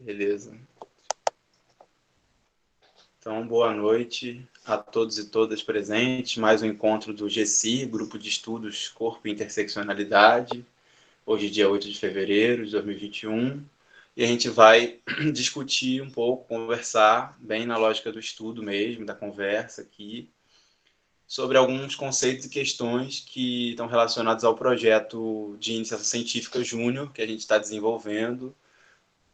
Beleza. Então, boa noite a todos e todas presentes. Mais um encontro do GECI, Grupo de Estudos Corpo e Interseccionalidade. Hoje, dia 8 de fevereiro de 2021. E a gente vai discutir um pouco, conversar, bem na lógica do estudo mesmo, da conversa aqui, sobre alguns conceitos e questões que estão relacionados ao projeto de iniciação científica Júnior que a gente está desenvolvendo,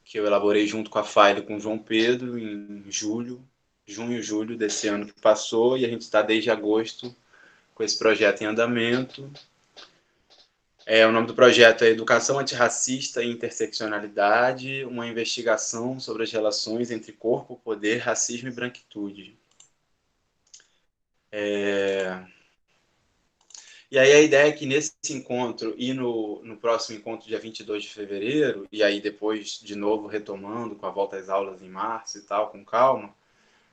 que eu elaborei junto com a FAILE e com o João Pedro em junho e julho desse ano que passou, e a gente está desde agosto com esse projeto em andamento. O nome do projeto é Educação Antirracista e Interseccionalidade, uma investigação sobre as relações entre corpo, poder, racismo e branquitude. E aí a ideia é que nesse encontro e no próximo encontro, dia 22 de fevereiro, e aí depois, de novo, retomando com a volta às aulas em março e tal, com calma,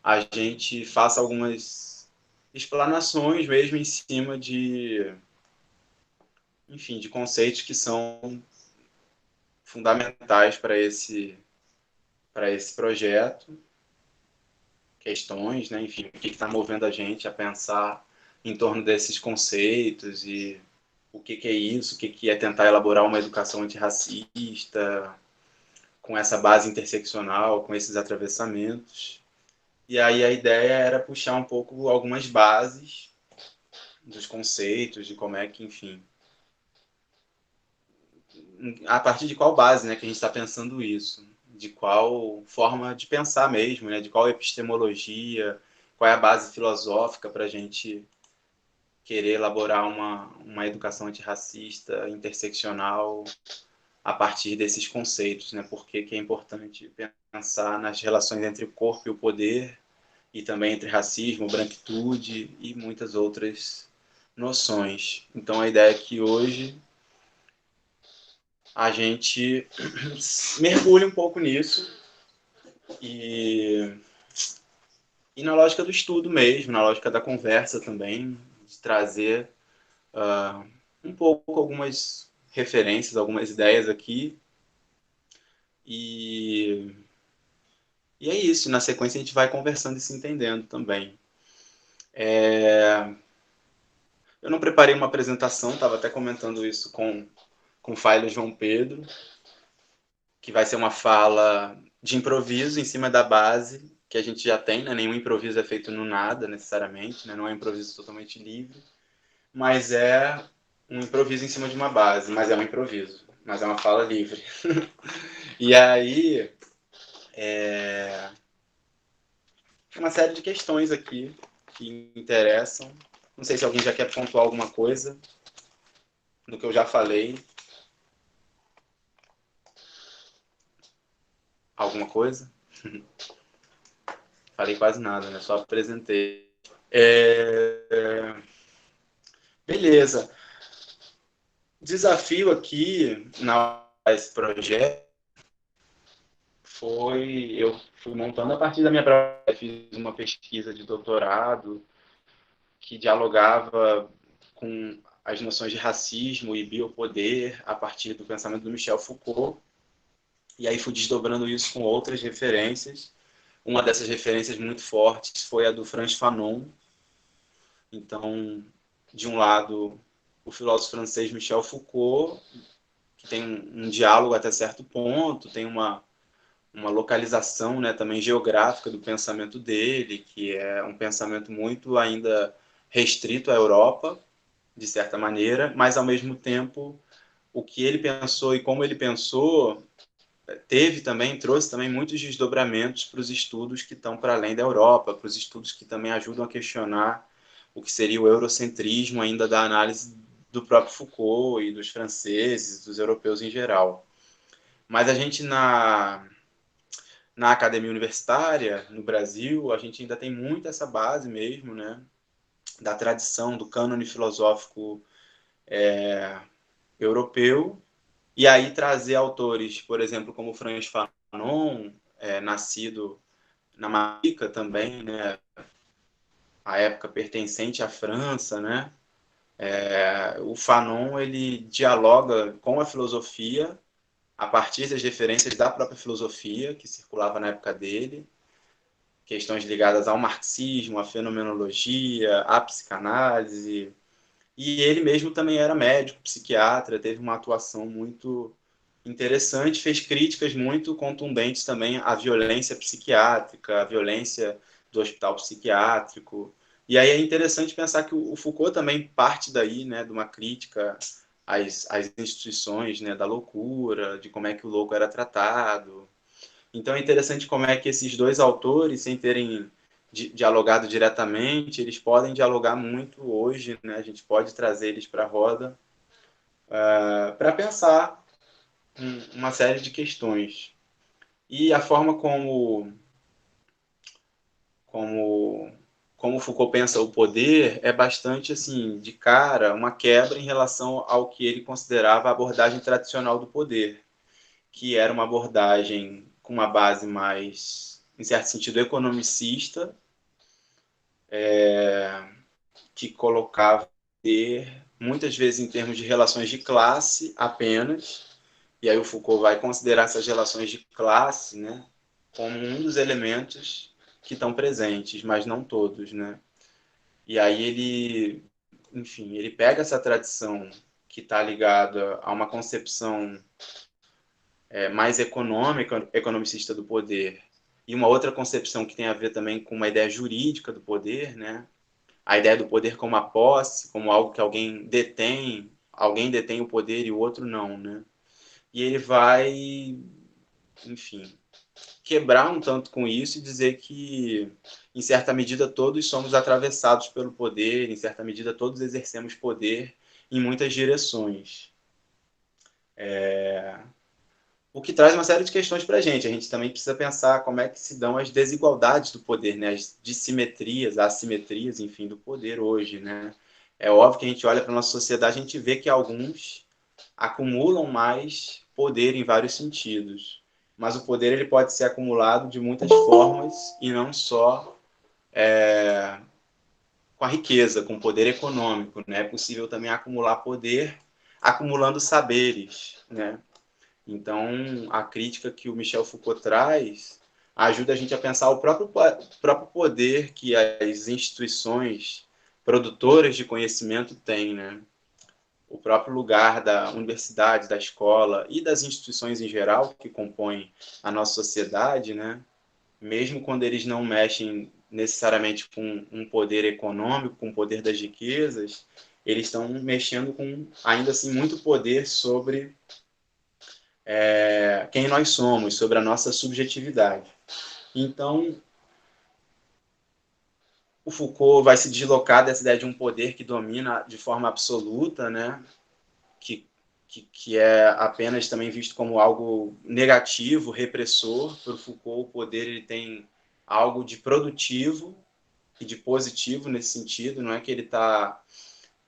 a gente faça algumas explanações mesmo em cima de, enfim, de conceitos que são fundamentais para esse projeto, questões, né, enfim, o que está movendo a gente a pensar em torno desses conceitos e o que é isso, o que é tentar elaborar uma educação antirracista com essa base interseccional, com esses atravessamentos. E aí a ideia era puxar um pouco algumas bases dos conceitos, de como é que, enfim, a partir de qual base, né, que a gente está pensando isso, de qual forma de pensar mesmo, né, de qual epistemologia, qual é a base filosófica para a gente querer elaborar uma educação antirracista, interseccional, a partir desses conceitos, né, por que é importante pensar nas relações entre o corpo e o poder, e também entre racismo, branquitude e muitas outras noções. Então a ideia é que hoje a gente mergulhe um pouco nisso e na lógica do estudo mesmo, na lógica da conversa também, de trazer um pouco algumas referências, algumas ideias aqui. E é isso, na sequência a gente vai conversando e se entendendo também. Eu não preparei uma apresentação, estava até comentando isso com o Failo João Pedro, que vai ser uma fala de improviso em cima da base que a gente já tem, né? Nenhum improviso é feito no nada, necessariamente, né? Não é um improviso totalmente livre, mas é um improviso em cima de uma base, mas é um improviso, mas é uma fala livre. E aí, uma série de questões aqui que interessam. Não sei se alguém já quer pontuar alguma coisa do que eu já falei. Alguma coisa? Falei quase nada, né? Só apresentei. Beleza. Desafio aqui esse projeto foi eu fui montando a partir da minha própria, fiz uma pesquisa de doutorado que dialogava com as noções de racismo e biopoder a partir do pensamento do Michel Foucault, e aí fui desdobrando isso com outras referências. Uma dessas referências muito fortes foi a do Frantz Fanon. Então, de um lado, o filósofo francês Michel Foucault, que tem um diálogo até certo ponto, tem uma localização, né, também geográfica do pensamento dele, que é um pensamento muito ainda restrito à Europa, de certa maneira, mas ao mesmo tempo o que ele pensou e como ele pensou trouxe também muitos desdobramentos para os estudos que estão para além da Europa, para os estudos que também ajudam a questionar o que seria o eurocentrismo ainda da análise do próprio Foucault e dos franceses, dos europeus em geral. Mas a gente na academia universitária, no Brasil, a gente ainda tem muito essa base mesmo, né, da tradição, do cânone filosófico europeu, e aí trazer autores, por exemplo, como Franz Fanon, nascido na Marica também, né, a época pertencente à França, né, o Fanon, ele dialoga com a filosofia a partir das referências da própria filosofia que circulava na época dele, questões ligadas ao marxismo, à fenomenologia, à psicanálise. E ele mesmo também era médico, psiquiatra, teve uma atuação muito interessante, fez críticas muito contundentes também à violência psiquiátrica, à violência do hospital psiquiátrico. E aí é interessante pensar que o Foucault também parte daí, né, de uma crítica às instituições, né, da loucura, de como é que o louco era tratado. Então é interessante como é que esses dois autores, sem terem dialogado diretamente, eles podem dialogar muito hoje, né? A gente pode trazer eles para a roda para pensar uma série de questões. E a forma como, como Foucault pensa o poder é bastante, assim, de cara, uma quebra em relação ao que ele considerava a abordagem tradicional do poder, que era uma abordagem com uma base mais, em certo sentido, economicista, que colocava poder, muitas vezes em termos de relações de classe apenas, e aí o Foucault vai considerar essas relações de classe, né, como um dos elementos que estão presentes, mas não todos, né? E aí ele, enfim, ele pega essa tradição que está ligada a uma concepção mais econômica, economicista do poder, e uma outra concepção que tem a ver também com uma ideia jurídica do poder, né? A ideia do poder como a posse, como algo que alguém detém o poder e o outro não, né? E ele vai, enfim, quebrar um tanto com isso e dizer que, em certa medida, todos somos atravessados pelo poder, em certa medida, todos exercemos poder em muitas direções. O que traz uma série de questões para a gente. A gente também precisa pensar como é que se dão as desigualdades do poder, né? As dissimetrias, assimetrias, enfim, do poder hoje, né? É óbvio que a gente olha para a nossa sociedade, a gente vê que alguns acumulam mais poder em vários sentidos. Mas o poder ele pode ser acumulado de muitas formas e não só com a riqueza, com o poder econômico, né? É possível também acumular poder acumulando saberes, né? Então, a crítica que o Michel Foucault traz ajuda a gente a pensar o próprio poder que as instituições produtoras de conhecimento têm, né? O próprio lugar da universidade, da escola e das instituições em geral que compõem a nossa sociedade, né? Mesmo quando eles não mexem necessariamente com um poder econômico, com o poder das riquezas, eles estão mexendo com, ainda assim, muito poder sobre quem nós somos, sobre a nossa subjetividade. Então, o Foucault vai se deslocar dessa ideia de um poder que domina de forma absoluta, né? que é apenas também visto como algo negativo, repressor. Para o Foucault, o poder ele tem algo de produtivo e de positivo nesse sentido. Não é que ele está,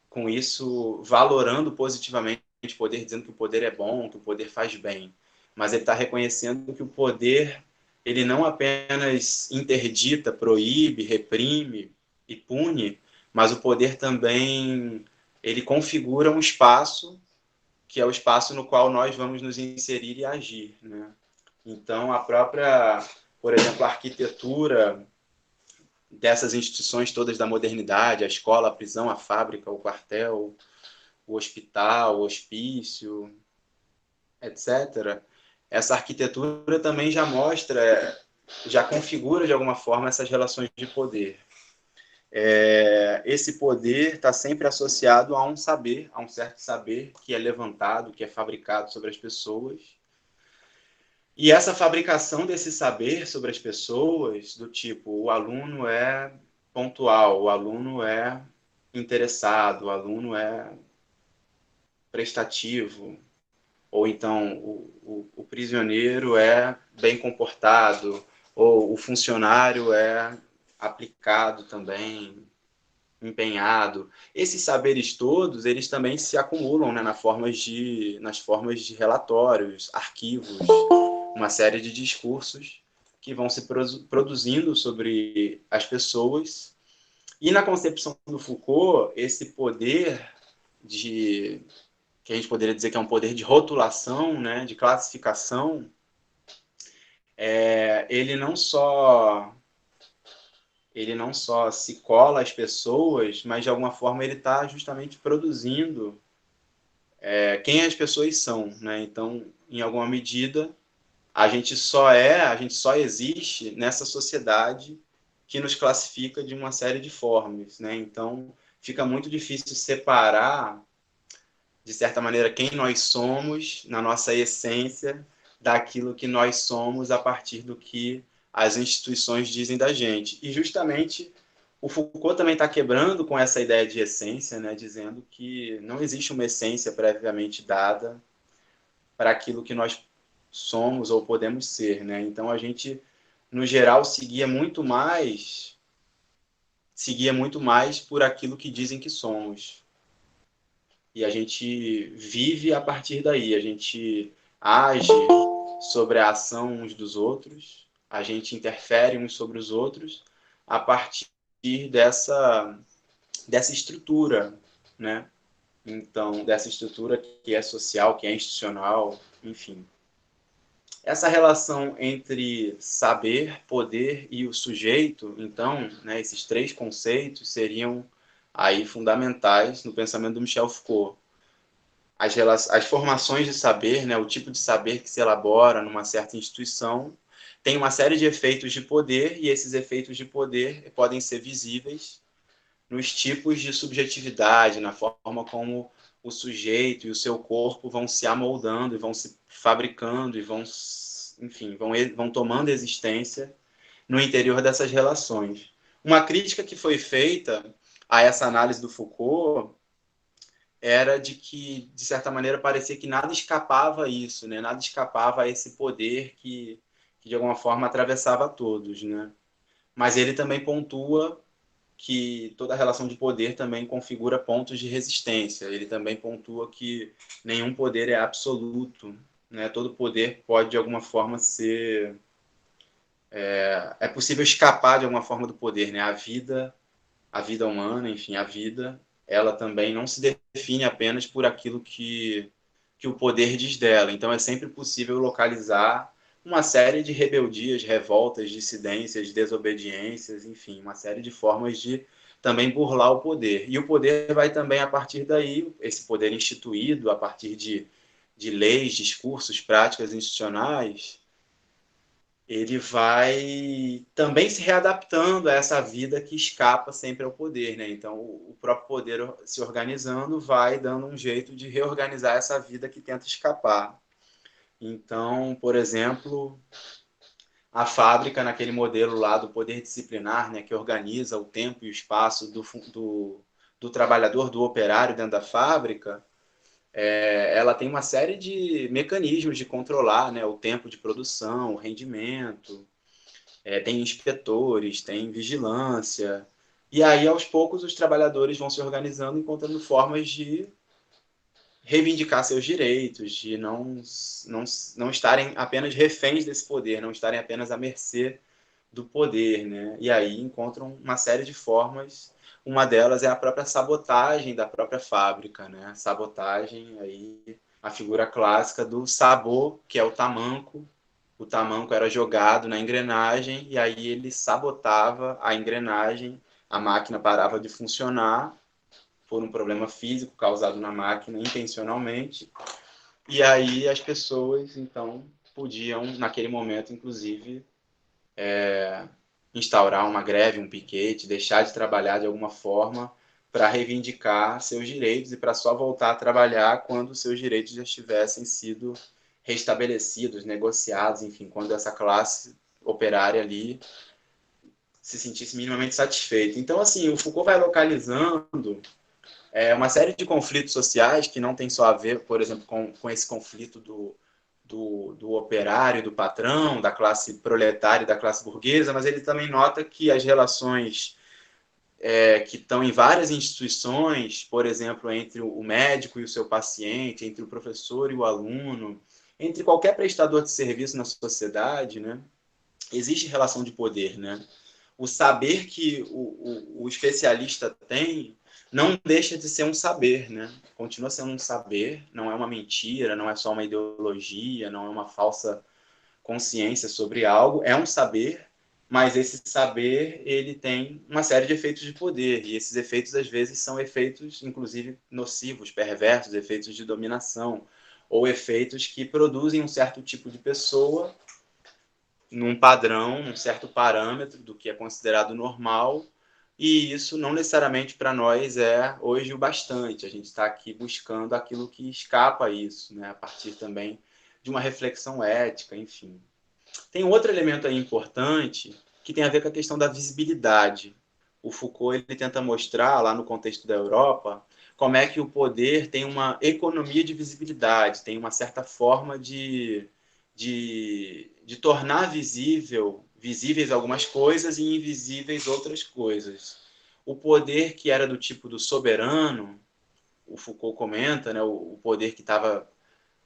com isso, valorando positivamente o poder, dizendo que o poder é bom, que o poder faz bem, mas ele está reconhecendo que o poder ele não apenas interdita, proíbe, reprime e pune, mas o poder também ele configura um espaço que é o espaço no qual nós vamos nos inserir e agir, né? Então, a própria, por exemplo, a arquitetura dessas instituições todas da modernidade, a escola, a prisão, a fábrica, o quartel, o hospital, o hospício, etc., essa arquitetura também já mostra, já configura de alguma forma essas relações de poder. Esse poder está sempre associado a um saber, a um certo saber que é levantado, que é fabricado sobre as pessoas. E essa fabricação desse saber sobre as pessoas, do tipo, o aluno é pontual, o aluno é interessado, o aluno é prestativo, ou então o prisioneiro é bem comportado, ou o funcionário é aplicado também, empenhado. Esses saberes todos, eles também se acumulam, né, nas formas de relatórios, arquivos, uma série de discursos que vão se produzindo sobre as pessoas. E na concepção do Foucault, esse poder de que a gente poderia dizer que é um poder de rotulação, né, de classificação, ele não só se cola às pessoas, mas de alguma forma ele está justamente produzindo quem as pessoas são, né? Então, em alguma medida, a gente só existe nessa sociedade que nos classifica de uma série de formas, né? Então, fica muito difícil separar, de certa maneira, quem nós somos na nossa essência daquilo que nós somos a partir do que as instituições dizem da gente. E justamente o Foucault também está quebrando com essa ideia de essência, né, dizendo que não existe uma essência previamente dada para aquilo que nós somos ou podemos ser, né? Então a gente, no geral, seguia muito mais por aquilo que dizem que somos. E a gente vive a partir daí, a gente age sobre a ação uns dos outros, a gente interfere uns sobre os outros a partir dessa estrutura, né? Então, dessa estrutura que é social, que é institucional, enfim. Essa relação entre saber, poder e o sujeito, então, né, esses três conceitos seriam aí fundamentais no pensamento do Michel Foucault. As formações de saber, né, o tipo de saber que se elabora numa certa instituição, tem uma série de efeitos de poder, e esses efeitos de poder podem ser visíveis nos tipos de subjetividade, na forma como o sujeito e o seu corpo vão se amoldando e vão se fabricando e vão, enfim, vão tomando existência no interior dessas relações. Uma crítica que foi feita a essa análise do Foucault era de que, de certa maneira, parecia que nada escapava a isso, né? Nada escapava a esse poder que de alguma forma, atravessava todos, né? Mas ele também pontua que toda relação de poder também configura pontos de resistência. Ele também pontua que nenhum poder é absoluto, né? Todo poder pode, de alguma forma, ser... É possível escapar, de alguma forma, do poder, né? A vida humana, enfim, a vida, ela também não se define apenas por aquilo que o poder diz dela. Então, é sempre possível localizar uma série de rebeldias, revoltas, dissidências, desobediências, enfim, uma série de formas de também burlar o poder. E o poder vai também, a partir daí, esse poder instituído, a partir de leis, discursos, práticas institucionais, ele vai também se readaptando a essa vida que escapa sempre ao poder, né? Então, o próprio poder se organizando vai dando um jeito de reorganizar essa vida que tenta escapar. Então, por exemplo, a fábrica, naquele modelo lá do poder disciplinar, né, que organiza o tempo e o espaço do trabalhador, do operário dentro da fábrica, ela tem uma série de mecanismos de controlar, né, o tempo de produção, o rendimento, tem inspetores, tem vigilância. E aí, aos poucos, os trabalhadores vão se organizando, encontrando formas de reivindicar seus direitos, de não estarem apenas reféns desse poder, não estarem apenas à mercê do poder, né? E aí encontram uma série de formas. Uma delas é a própria sabotagem da própria fábrica, né? Sabotagem, aí a figura clássica do sabot, que é o tamanco. O tamanco era jogado na engrenagem e aí ele sabotava a engrenagem, a máquina parava de funcionar por um problema físico causado na máquina intencionalmente, e aí as pessoas, então, podiam, naquele momento, inclusive, instaurar uma greve, um piquete, deixar de trabalhar de alguma forma para reivindicar seus direitos e para só voltar a trabalhar quando seus direitos já tivessem sido restabelecidos, negociados, enfim, quando essa classe operária ali se sentisse minimamente satisfeita. Então, assim, o Foucault vai localizando uma série de conflitos sociais que não tem só a ver, por exemplo, com esse conflito do operário, do patrão, da classe proletária e da classe burguesa, mas ele também nota que as relações que estão em várias instituições, por exemplo, entre o médico e o seu paciente, entre o professor e o aluno, entre qualquer prestador de serviço na sociedade, né, existe relação de poder, né? O saber que o especialista tem não deixa de ser um saber, né? Continua sendo um saber, não é uma mentira, não é só uma ideologia, não é uma falsa consciência sobre algo, é um saber, mas esse saber, ele tem uma série de efeitos de poder, e esses efeitos, às vezes, são efeitos, inclusive, nocivos, perversos, efeitos de dominação, ou efeitos que produzem um certo tipo de pessoa num padrão, num certo parâmetro do que é considerado normal, e isso não necessariamente para nós é hoje o bastante. A gente está aqui buscando aquilo que escapa a isso, né? A partir também de uma reflexão ética, enfim. Tem um outro elemento aí importante que tem a ver com a questão da visibilidade. O Foucault ele tenta mostrar, lá no contexto da Europa, como é que o poder tem uma economia de visibilidade, tem uma certa forma de tornar visíveis algumas coisas e invisíveis outras coisas. O poder que era do tipo do soberano, o Foucault comenta, né, o poder que estava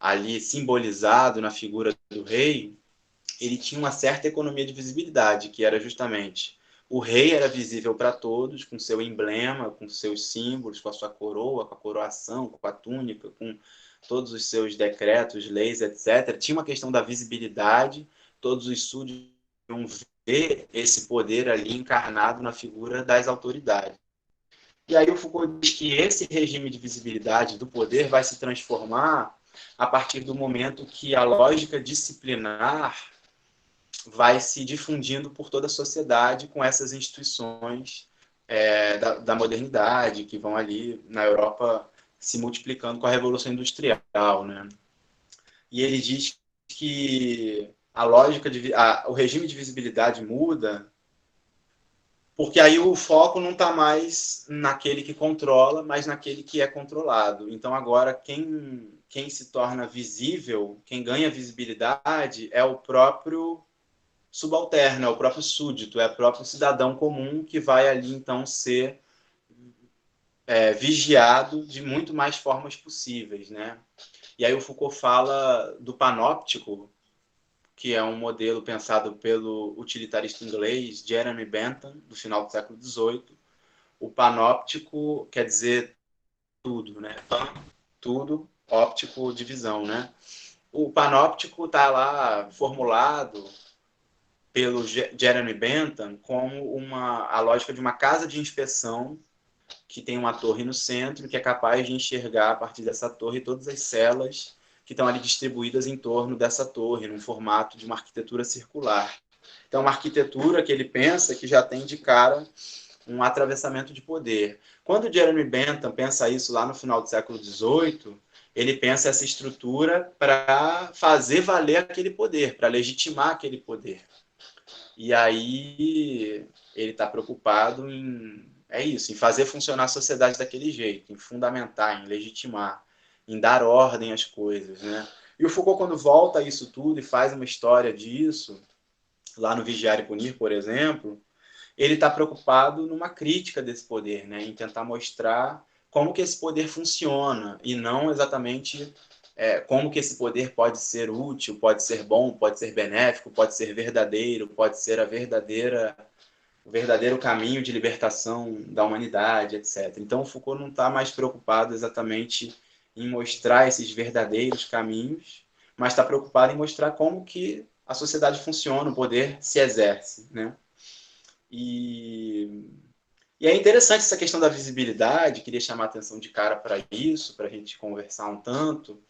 ali simbolizado na figura do rei, ele tinha uma certa economia de visibilidade, que era justamente o rei era visível para todos, com seu emblema, com seus símbolos, com a sua coroa, com a coroação, com a túnica, com todos os seus decretos, leis, etc. Tinha uma questão da visibilidade, todos os súditos iam ver esse poder ali encarnado na figura das autoridades. E aí o Foucault diz que esse regime de visibilidade do poder vai se transformar a partir do momento que a lógica disciplinar vai se difundindo por toda a sociedade com essas instituições da modernidade que vão ali na Europa se multiplicando com a Revolução Industrial, né? E ele diz que a lógica o regime de visibilidade muda porque aí o foco não está mais naquele que controla, mas naquele que é controlado. Então agora quem se torna visível, quem ganha visibilidade é o próprio subalterno, é o próprio súdito, é o próprio cidadão comum que vai ali então ser vigiado de muito mais formas possíveis, né? E aí o Foucault fala do panóptico, que é um modelo pensado pelo utilitarista inglês Jeremy Bentham, do final do século XVIII. O panóptico quer dizer tudo, né? Pan, tudo, óptico, divisão, né? O panóptico está lá formulado pelo Jeremy Bentham como a lógica de uma casa de inspeção que tem uma torre no centro que é capaz de enxergar a partir dessa torre todas as celas que estão ali distribuídas em torno dessa torre, num formato de uma arquitetura circular. Então, uma arquitetura que ele pensa que já tem de cara um atravessamento de poder. Quando Jeremy Bentham pensa isso lá no final do século XVIII, ele pensa essa estrutura para fazer valer aquele poder, para legitimar aquele poder. E aí ele está preocupado em fazer funcionar a sociedade daquele jeito, em fundamentar, em legitimar, em dar ordem às coisas, né? E o Foucault, quando volta a isso tudo e faz uma história disso, lá no Vigiar e Punir, por exemplo, ele está preocupado numa crítica desse poder, né? Em tentar mostrar como que esse poder funciona e não exatamente como que esse poder pode ser útil, pode ser bom, pode ser benéfico, pode ser verdadeiro, pode ser o verdadeiro caminho de libertação da humanidade, etc. Então, Foucault não está mais preocupado exatamente em mostrar esses verdadeiros caminhos, mas está preocupado em mostrar como que a sociedade funciona, o poder se exerce, né? E, e é interessante essa questão da visibilidade, queria chamar a atenção de cara para isso, para a gente conversar um tanto,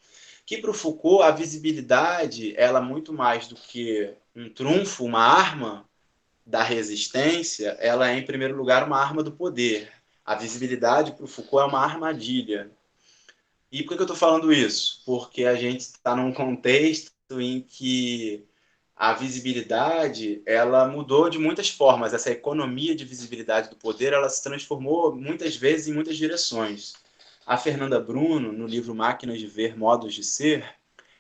que para o Foucault a visibilidade, ela muito mais do que um trunfo, uma arma da resistência, ela é em primeiro lugar uma arma do poder. A visibilidade para o Foucault é uma armadilha. E por que eu estou falando isso? Porque a gente está num contexto em que a visibilidade ela mudou de muitas formas. Essa economia de visibilidade do poder ela se transformou muitas vezes em muitas direções. A Fernanda Bruno, no livro Máquinas de Ver, Modos de Ser,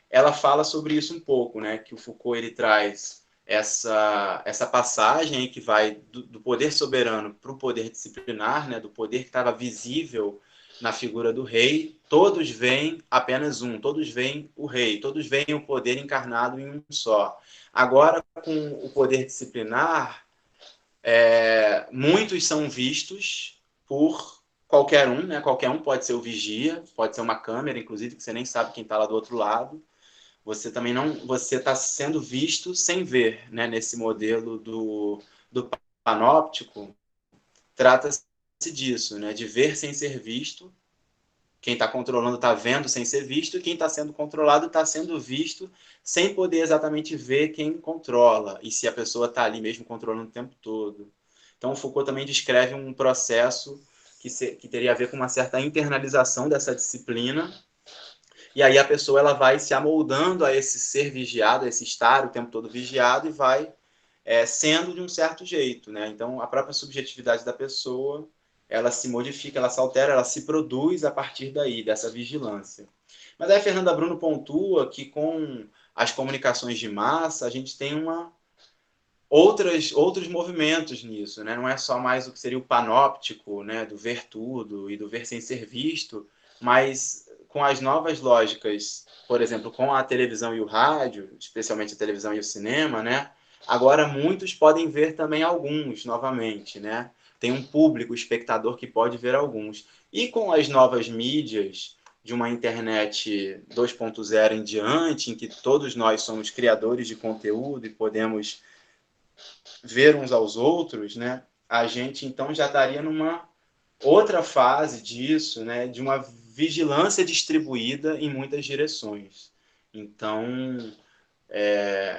ela fala sobre isso um pouco, né? Que o Foucault ele traz essa passagem que vai do poder soberano para o poder disciplinar, né? Do poder que estava visível na figura do rei. Todos veem apenas um, todos veem o rei, todos veem o poder encarnado em um só. Agora, com o poder disciplinar, muitos são vistos por qualquer um, né? Qualquer um pode ser o vigia, pode ser uma câmera, inclusive, que você nem sabe quem está lá do outro lado. Você também não, você está sendo visto sem ver, né? Nesse modelo do panóptico, trata-se disso, né? De ver sem ser visto. Quem está controlando está vendo sem ser visto, e quem está sendo controlado está sendo visto sem poder exatamente ver quem controla, e se a pessoa está ali mesmo controlando o tempo todo. Então, Foucault também descreve um processo que teria a ver com uma certa internalização dessa disciplina, e aí a pessoa ela vai se amoldando a esse ser vigiado, a esse estar o tempo todo vigiado, e vai sendo de um certo jeito, né? Então, a própria subjetividade da pessoa, ela se modifica, ela se altera, ela se produz a partir daí, dessa vigilância. Mas aí a Fernanda Bruno pontua que com as comunicações de massa, a gente tem outros movimentos nisso, né? Não é só mais o que seria o panóptico, né? Do ver tudo e do ver sem ser visto, mas com as novas lógicas, por exemplo, com a televisão e o rádio, especialmente a televisão e o cinema, né? Agora muitos podem ver também alguns novamente, né? Tem um público, espectador, que pode ver alguns. E com as novas mídias de uma internet 2.0 em diante, em que todos nós somos criadores de conteúdo e podemos ver uns aos outros, né? A gente então já estaria numa outra fase disso, né? De uma vigilância distribuída em muitas direções. Então,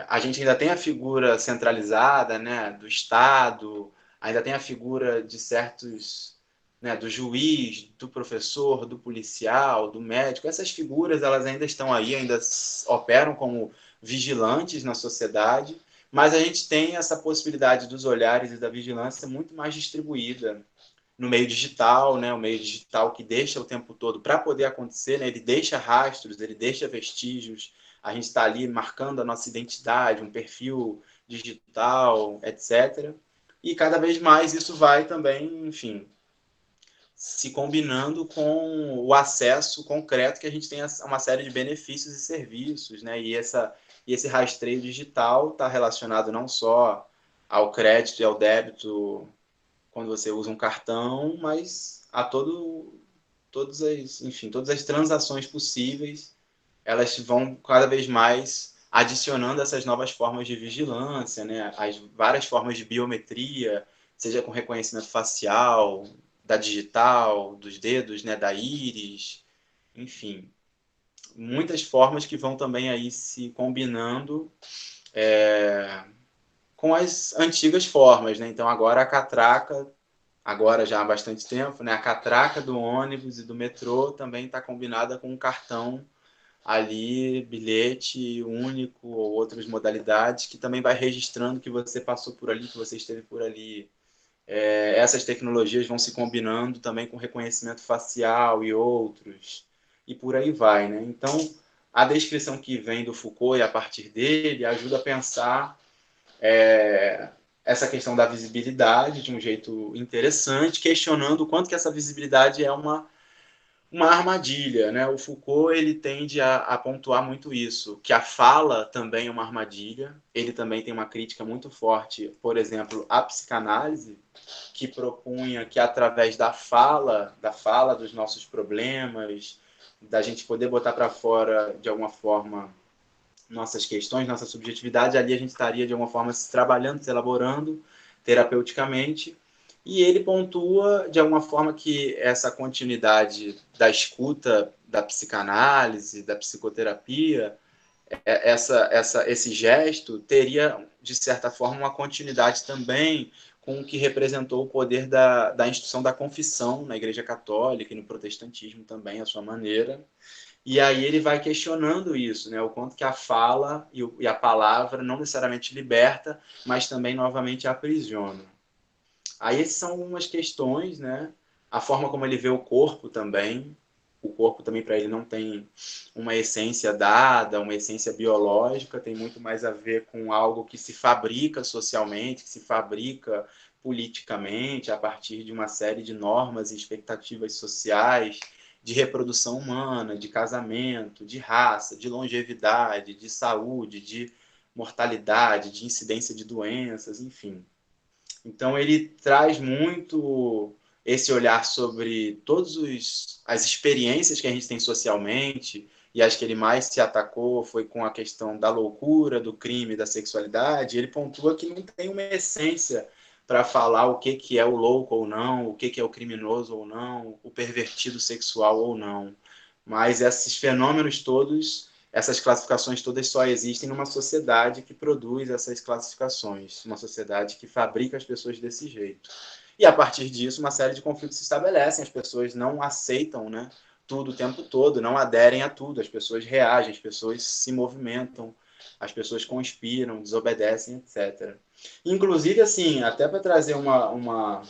a gente ainda tem a figura centralizada, né? Do Estado, ainda tem a figura de certos, né? Do juiz, do professor, do policial, do médico. Essas figuras elas ainda estão aí, ainda operam como vigilantes na sociedade, mas a gente tem essa possibilidade dos olhares e da vigilância muito mais distribuída no meio digital, né? O meio digital que deixa o tempo todo para poder acontecer, né? Ele deixa rastros, ele deixa vestígios. A gente está ali marcando a nossa identidade, um perfil digital, etc. E cada vez mais isso vai também, enfim, se combinando com o acesso concreto que a gente tem a uma série de benefícios e serviços, né? E esse rastreio digital está relacionado não só ao crédito e ao débito quando você usa um cartão, mas a todas as transações possíveis, elas vão cada vez mais adicionando essas novas formas de vigilância, né? As várias formas de biometria, seja com reconhecimento facial, da digital, dos dedos, né? Da íris, enfim, muitas formas que vão também aí se combinando com as antigas formas, né? Então agora a catraca, agora já há bastante tempo, né? A catraca do ônibus e do metrô também está combinada com um cartão ali, bilhete único ou outras modalidades, que também vai registrando que você passou por ali, que você esteve por ali. Essas tecnologias vão se combinando também com reconhecimento facial e outros, e por aí vai, né? Então, a descrição que vem do Foucault e a partir dele ajuda a pensar essa questão da visibilidade de um jeito interessante, questionando o quanto que essa visibilidade é uma armadilha, né? O Foucault ele tende a pontuar muito isso, que a fala também é uma armadilha. Ele também tem uma crítica muito forte, por exemplo, à psicanálise, que propunha que através da fala dos nossos problemas, da gente poder botar para fora de alguma forma nossas questões, nossa subjetividade, ali a gente estaria de alguma forma se trabalhando, se elaborando terapeuticamente. E ele pontua de alguma forma que essa continuidade da escuta da psicanálise, da psicoterapia, esse gesto teria, de certa forma, uma continuidade também com o que representou o poder da instituição da confissão na Igreja Católica e no protestantismo também, à sua maneira. E aí ele vai questionando isso, né? O quanto que a fala e a palavra não necessariamente liberta, mas também novamente aprisiona. Aí essas são algumas questões, né? A forma como ele vê o corpo também. O corpo também para ele não tem uma essência dada, uma essência biológica, tem muito mais a ver com algo que se fabrica socialmente, que se fabrica politicamente a partir de uma série de normas e expectativas sociais de reprodução humana, de casamento, de raça, de longevidade, de saúde, de mortalidade, de incidência de doenças, enfim. Então ele traz muito esse olhar sobre todas as experiências que a gente tem socialmente, e acho que ele mais se atacou foi com a questão da loucura, do crime, da sexualidade. Ele pontua que não tem uma essência para falar o que é o louco ou não, o que é o criminoso ou não, o pervertido sexual ou não. Mas esses fenômenos todos, essas classificações todas só existem numa sociedade que produz essas classificações, uma sociedade que fabrica as pessoas desse jeito. E a partir disso, uma série de conflitos se estabelecem, as pessoas não aceitam, né, tudo o tempo todo, não aderem a tudo, as pessoas reagem, as pessoas se movimentam, as pessoas conspiram, desobedecem, etc. Inclusive, assim, até para trazer uma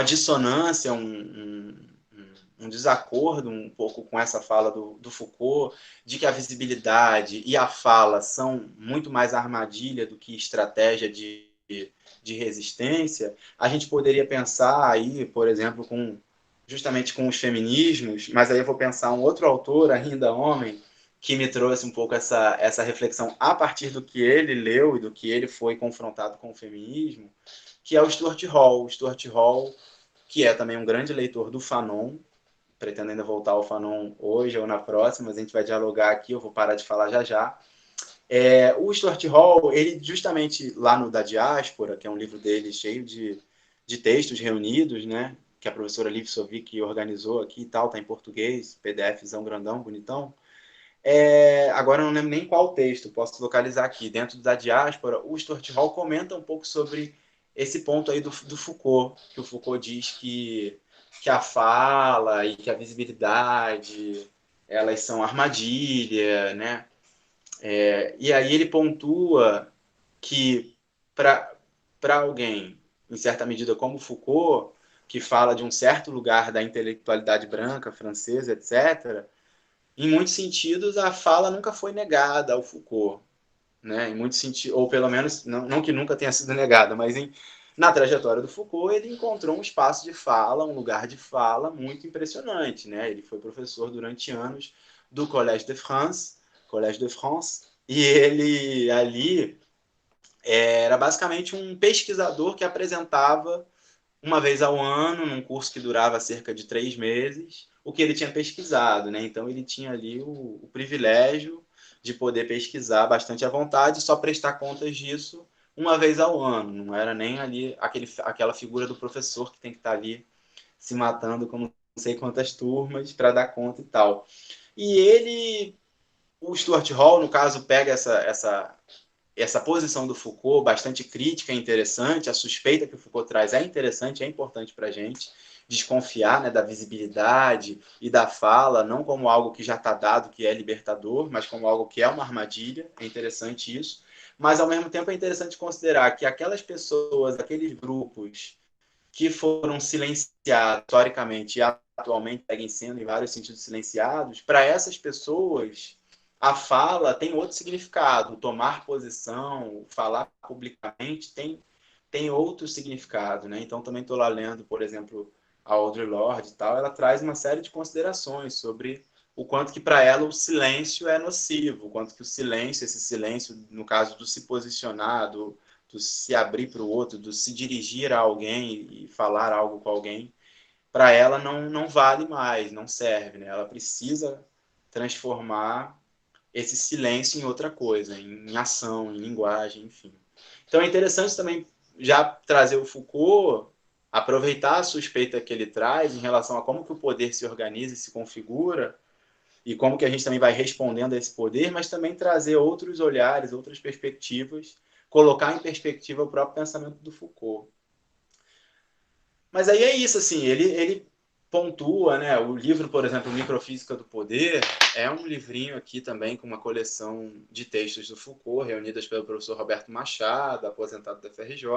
dissonância, um desacordo um pouco com essa fala do Foucault, de que a visibilidade e a fala são muito mais armadilha do que estratégia de resistência, a gente poderia pensar aí, por exemplo, justamente com os feminismos, mas aí eu vou pensar um outro autor, ainda homem, que me trouxe um pouco essa reflexão a partir do que ele leu e do que ele foi confrontado com o feminismo, que é o Stuart Hall. O Stuart Hall, que é também um grande leitor do Fanon, pretendo ainda voltar ao Fanon hoje ou na próxima, mas a gente vai dialogar aqui, eu vou parar de falar já já. O Stuart Hall, ele justamente lá no Da Diáspora, que é um livro dele cheio de textos reunidos, né, que a professora Liv Sovic organizou aqui e tal, tá em português, PDFzão grandão, bonitão. Agora eu não lembro nem qual texto, posso localizar aqui. Dentro da Diáspora, o Stuart Hall comenta um pouco sobre esse ponto aí do Foucault, que o Foucault diz que a fala e que a visibilidade, elas são armadilha, né? E aí ele pontua que para alguém, em certa medida como Foucault, que fala de um certo lugar da intelectualidade branca, francesa, etc., em muitos sentidos, a fala nunca foi negada ao Foucault, né? Em muitos sentidos, ou pelo menos, não que nunca tenha sido negada, mas na trajetória do Foucault, ele encontrou um espaço de fala, um lugar de fala muito impressionante, né? Ele foi professor durante anos do Collège de France, e ele ali era basicamente um pesquisador que apresentava uma vez ao ano, num curso que durava cerca de 3 meses, o que ele tinha pesquisado, né? Então ele tinha ali o privilégio de poder pesquisar bastante à vontade e só prestar contas disso uma vez ao ano. Não era nem ali aquela figura do professor que tem que estar ali se matando com não sei quantas turmas para dar conta e tal. E o Stuart Hall, no caso, pega essa posição do Foucault, bastante crítica e interessante, a suspeita que o Foucault traz é interessante, é importante para a gente desconfiar, né, da visibilidade e da fala, não como algo que já está dado, que é libertador, mas como algo que é uma armadilha, é interessante isso, mas ao mesmo tempo é interessante considerar que aquelas pessoas, aqueles grupos que foram silenciados historicamente e atualmente seguem sendo em vários sentidos silenciados, para essas pessoas a fala tem outro significado. Tomar posição, falar publicamente tem outro significado, né? Então também estou lá lendo, por exemplo, a Audre Lorde e tal, ela traz uma série de considerações sobre o quanto que para ela o silêncio é nocivo, o quanto que o silêncio, esse silêncio, no caso do se posicionar, do se abrir para o outro, do se dirigir a alguém e falar algo com alguém, para ela não vale mais, não serve, né? Ela precisa transformar esse silêncio em outra coisa, em ação, em linguagem, enfim. Então é interessante também já trazer o Foucault, aproveitar a suspeita que ele traz em relação a como que o poder se organiza e se configura, e como que a gente também vai respondendo a esse poder, mas também trazer outros olhares, outras perspectivas, colocar em perspectiva o próprio pensamento do Foucault. Mas aí é isso, assim, ele pontua, né? O livro, por exemplo, Microfísica do Poder, é um livrinho aqui também com uma coleção de textos do Foucault, reunidas pelo professor Roberto Machado, aposentado da FRJ.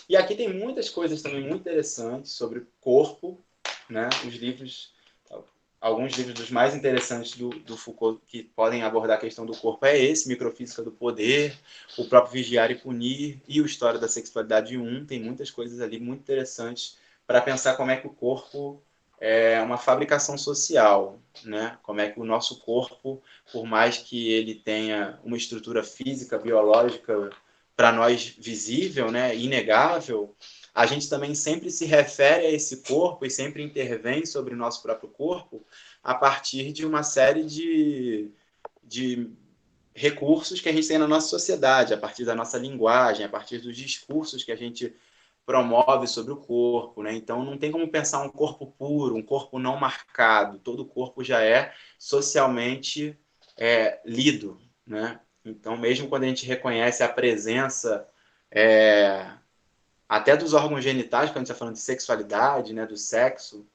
E aqui tem muitas coisas também muito interessantes sobre corpo, né? Alguns livros dos mais interessantes do Foucault que podem abordar a questão do corpo é esse, Microfísica do Poder, o próprio Vigiar e Punir e o História da Sexualidade 1. Tem muitas coisas ali muito interessantes para pensar como é que o corpo é uma fabricação social, né? Como é que o nosso corpo, por mais que ele tenha uma estrutura física, biológica, para nós visível, né, inegável, a gente também sempre se refere a esse corpo e sempre intervém sobre o nosso próprio corpo a partir de uma série de recursos que a gente tem na nossa sociedade, a partir da nossa linguagem, a partir dos discursos que a gente promove sobre o corpo, né? Então não tem como pensar um corpo puro, um corpo não marcado. Todo corpo já é socialmente lido, né? Então mesmo quando a gente reconhece a presença até dos órgãos genitais, quando a gente está falando de sexualidade, né, do sexo,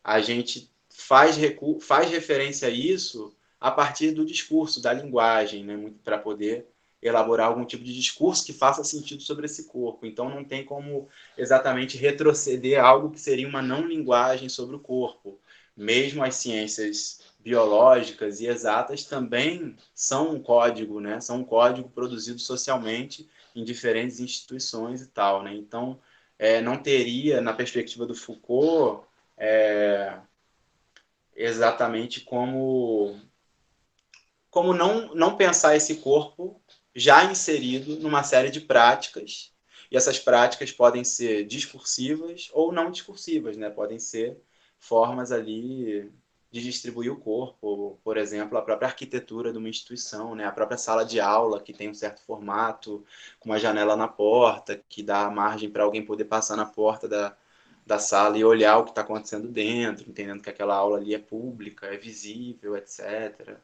a gente faz referência a isso a partir do discurso, da linguagem, né, para poder elaborar algum tipo de discurso que faça sentido sobre esse corpo. Então não tem como exatamente retroceder a algo que seria uma não linguagem sobre o corpo. Mesmo as ciências biológicas e exatas também são um código, né? São um código produzido socialmente em diferentes instituições e tal, né? Então não teria, na perspectiva do Foucault, exatamente como não pensar esse corpo já inserido numa série de práticas, e essas práticas podem ser discursivas ou não discursivas, né? Podem ser formas ali de distribuir o corpo, por exemplo, a própria arquitetura de uma instituição, né? A própria sala de aula, que tem um certo formato, com uma janela na porta, que dá margem para alguém poder passar na porta da sala e olhar o que está acontecendo dentro, entendendo que aquela aula ali é pública, é visível, etc.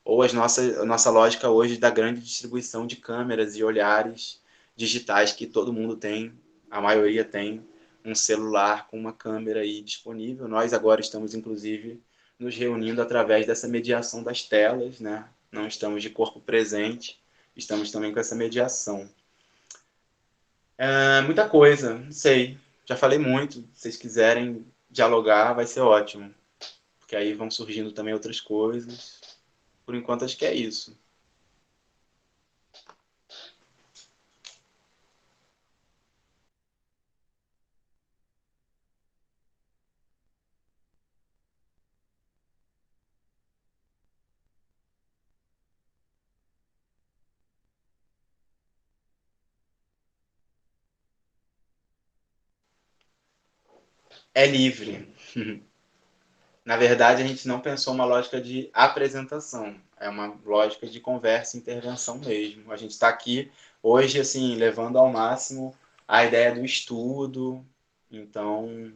Ou a nossa lógica hoje da grande distribuição de câmeras e olhares digitais que todo mundo tem, a maioria tem um celular com uma câmera aí disponível. Nós agora estamos, inclusive, nos reunindo através dessa mediação das telas, né? Não estamos de corpo presente, estamos também com essa mediação. Muita coisa, não sei. Já falei muito. Se vocês quiserem dialogar, vai ser ótimo. Porque aí vão surgindo também outras coisas. Por enquanto, acho que é isso. É livre. Na verdade, a gente não pensou uma lógica de apresentação, é uma lógica de conversa e intervenção mesmo. A gente está aqui hoje, assim, levando ao máximo a ideia do estudo, então,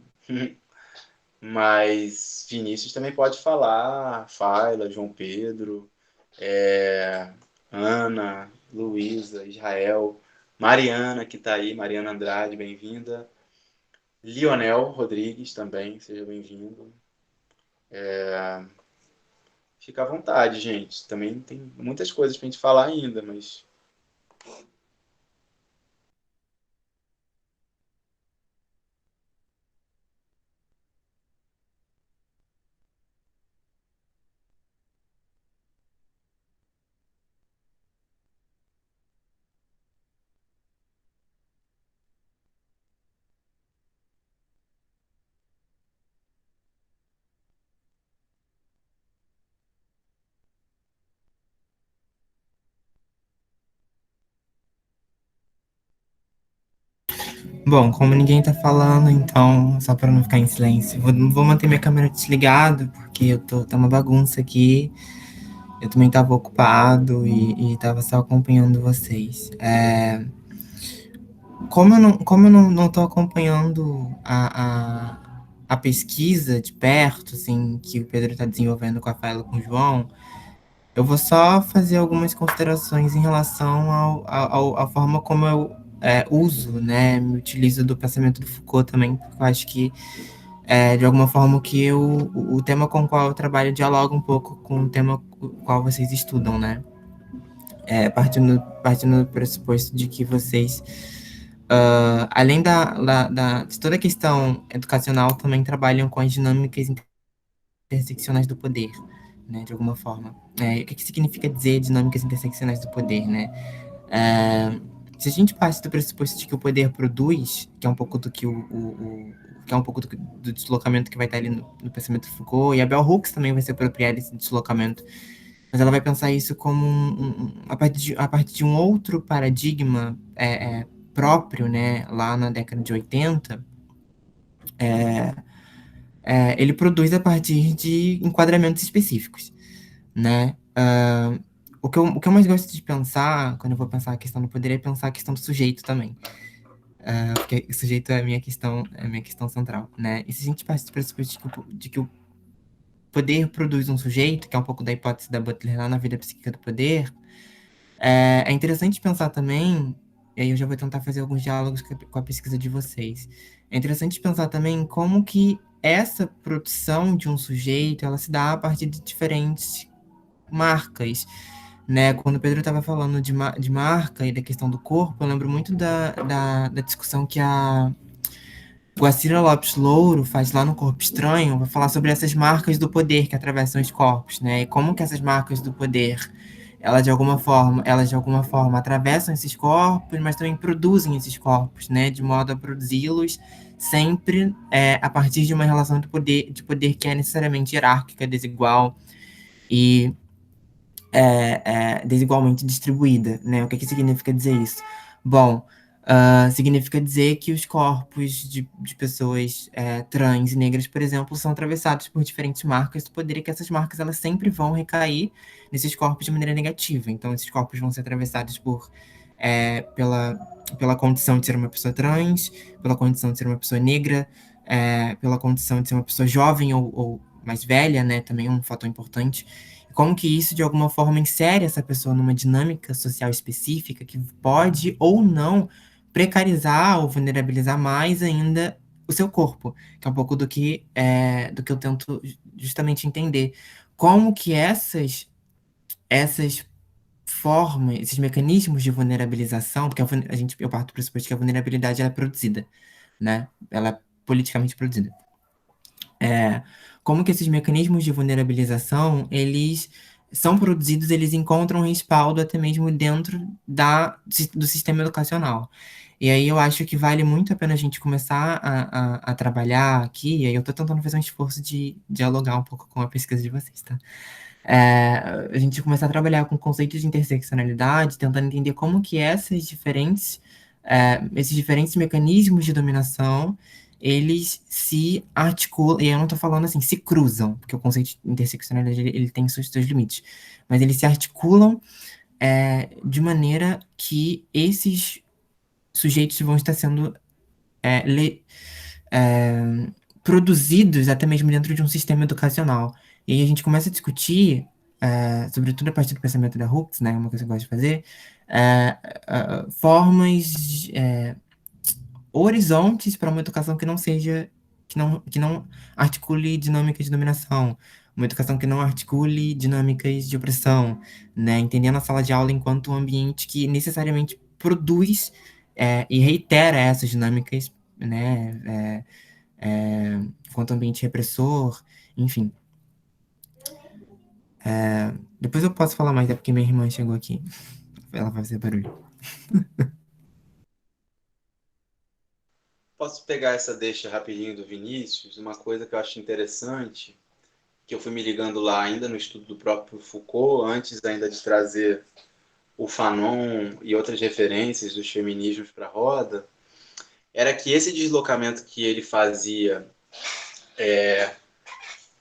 mas Vinícius também pode falar, Faila, João Pedro, Ana, Luísa, Israel, Mariana, que está aí, Mariana Andrade, bem-vinda, Lionel Rodrigues também, seja bem-vindo. Fica à vontade, gente. Também tem muitas coisas pra gente falar ainda, mas Bom, como ninguém tá falando, então, só para não ficar em silêncio, vou manter minha câmera desligada, porque tá uma bagunça aqui. Eu também tava ocupado e tava só acompanhando vocês. Como eu não tô acompanhando a pesquisa de perto, assim, que o Pedro tá desenvolvendo com a Faela com o João, eu vou só fazer algumas considerações em relação à forma como eu uso, né, me utilizo do pensamento do Foucault também, porque eu acho que, de alguma forma, o tema com o qual eu trabalho dialoga um pouco com o tema com o qual vocês estudam, né? Partindo do pressuposto de que vocês, além de toda a questão educacional, também trabalham com as dinâmicas interseccionais do poder, né, de alguma forma. O que significa dizer dinâmicas interseccionais do poder, né? Se a gente parte do pressuposto de que o poder produz, que é um pouco do que que é um pouco do deslocamento que vai estar ali no pensamento de Foucault, e a Bell Hooks também vai se apropriar desse deslocamento, mas ela vai pensar isso como a partir de um outro paradigma próprio, né, lá na década de 80, ele produz a partir de enquadramentos específicos, né? O que eu mais gosto de pensar, quando eu vou pensar a questão do poder, é pensar a questão do sujeito também. Porque o sujeito é a minha questão central, né? E se a gente parte do pressuposto de que o poder produz um sujeito, que é um pouco da hipótese da Butler lá na vida psíquica do poder, é interessante pensar também, e aí eu já vou tentar fazer alguns diálogos com a pesquisa de vocês. É interessante pensar também como que essa produção de um sujeito, ela se dá a partir de diferentes marcas, né? Quando o Pedro estava falando de marca e da questão do corpo, eu lembro muito da discussão que a Guacira Lopes Louro faz lá no Corpo Estranho, vai falar sobre essas marcas do poder que atravessam os corpos, né? E como que essas marcas do poder, elas de alguma forma atravessam esses corpos, mas também produzem esses corpos, né? De modo a produzi-los sempre a partir de uma relação de poder que é necessariamente hierárquica, desigual e desigualmente distribuída, né? O que significa dizer isso? Bom, significa dizer que os corpos de pessoas trans e negras, por exemplo, são atravessados por diferentes marcas do poder e que essas marcas elas sempre vão recair nesses corpos de maneira negativa. Então, esses corpos vão ser atravessados pela condição de ser uma pessoa trans, pela condição de ser uma pessoa negra, pela condição de ser uma pessoa jovem ou mais velha, né? Também é um fator importante. Como que isso, de alguma forma, insere essa pessoa numa dinâmica social específica que pode ou não precarizar ou vulnerabilizar mais ainda o seu corpo, que é um pouco do que eu tento justamente entender. Como que essas formas, esses mecanismos de vulnerabilização, porque eu parto do pressuposto que a vulnerabilidade ela é produzida, né? Ela é politicamente produzida. Como que esses mecanismos de vulnerabilização, eles são produzidos, eles encontram respaldo até mesmo dentro do sistema educacional. E aí eu acho que vale muito a pena a gente começar a trabalhar aqui, e aí eu estou tentando fazer um esforço de dialogar um pouco com a pesquisa de vocês, tá? A gente começar a trabalhar com conceitos de interseccionalidade, tentando entender como que esses diferentes mecanismos de dominação, eles se articulam, e eu não estou falando assim, se cruzam, porque o conceito de interseccionalidade ele tem seus limites, mas eles se articulam de maneira que esses sujeitos vão estar sendo é, le- é, produzidos até mesmo dentro de um sistema educacional. E aí a gente começa a discutir, sobretudo a partir do pensamento da Hooks, né, uma coisa que eu gosto de fazer, formas, horizontes para uma educação que não seja, que não articule dinâmicas de dominação, uma educação que não articule dinâmicas de opressão, né, entendendo a sala de aula enquanto um ambiente que necessariamente produz e reitera essas dinâmicas, né, enquanto ambiente repressor, enfim. Depois eu posso falar mais, é porque minha irmã chegou aqui. Ela vai fazer barulho. Posso pegar essa deixa rapidinho do Vinícius? Uma coisa que eu acho interessante, que eu fui me ligando lá ainda no estudo do próprio Foucault, antes ainda de trazer o Fanon e outras referências dos feminismos para a roda, era que esse deslocamento que ele fazia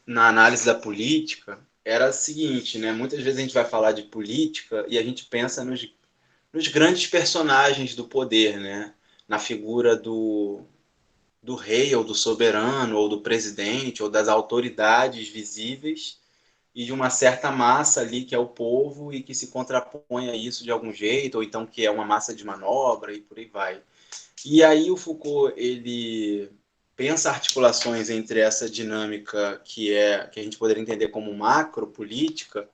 na análise da política era o seguinte, né? Muitas vezes a gente vai falar de política e a gente pensa nos grandes personagens do poder, né? Na figura do rei ou do soberano ou do presidente ou das autoridades visíveis e de uma certa massa ali que é o povo e que se contrapõe a isso de algum jeito, ou então que é uma massa de manobra e por aí vai. E aí o Foucault, ele pensa articulações entre essa dinâmica que a gente poderia entender como macropolítica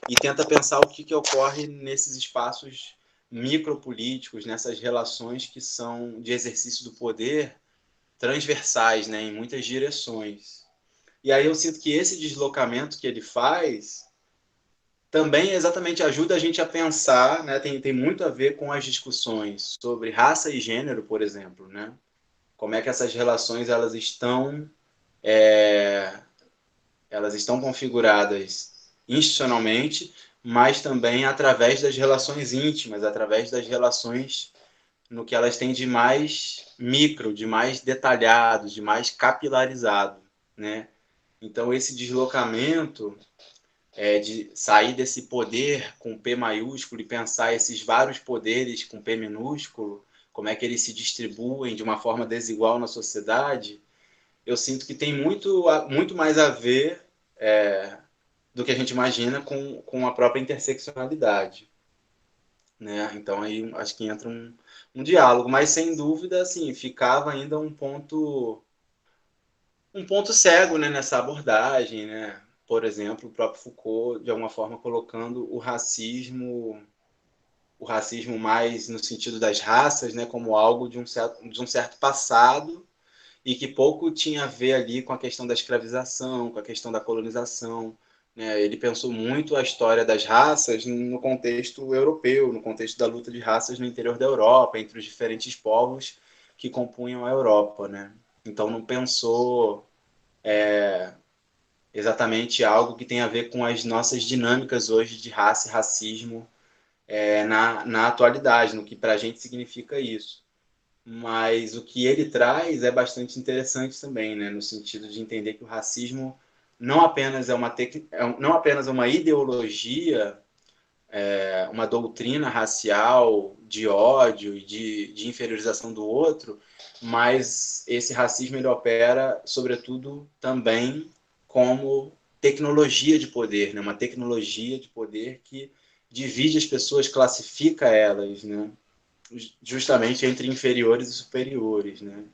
e tenta pensar o que ocorre nesses espaços micropolíticos, nessas relações que são de exercício do poder transversais, né, em muitas direções. E aí eu sinto que esse deslocamento que ele faz também exatamente ajuda a gente a pensar, né, tem muito a ver com as discussões sobre raça e gênero, por exemplo, né? Como é que essas relações elas estão configuradas institucionalmente, mas também através das relações íntimas, através das relações no que elas têm de mais micro, de mais detalhado, de mais capilarizado, né? Então, esse deslocamento de sair desse poder com P maiúsculo e pensar esses vários poderes com P minúsculo, como é que eles se distribuem de uma forma desigual na sociedade, eu sinto que tem muito mais a ver do que a gente imagina com a própria interseccionalidade, né? Então aí acho que entra um diálogo, mas sem dúvida assim ficava ainda um ponto cego, né, nessa abordagem, né? Por exemplo, o próprio Foucault de alguma forma colocando o racismo mais no sentido das raças, né, como algo de um certo passado e que pouco tinha a ver ali com a questão da escravização, com a questão da colonização, né? Ele pensou muito a história das raças no contexto europeu, no contexto da luta de raças no interior da Europa, entre os diferentes povos que compunham a Europa, né? Então não pensou exatamente algo que tem a ver com as nossas dinâmicas hoje de raça e racismo na atualidade, no que para a gente significa isso. Mas o que ele traz é bastante interessante também, né? No sentido de entender que o racismo não apenas não apenas uma ideologia, uma doutrina racial de ódio e de inferiorização do outro, mas esse racismo ele opera, sobretudo, também como tecnologia de poder, né? Uma tecnologia de poder que divide as pessoas, classifica elas, né? Justamente entre inferiores e superiores, né?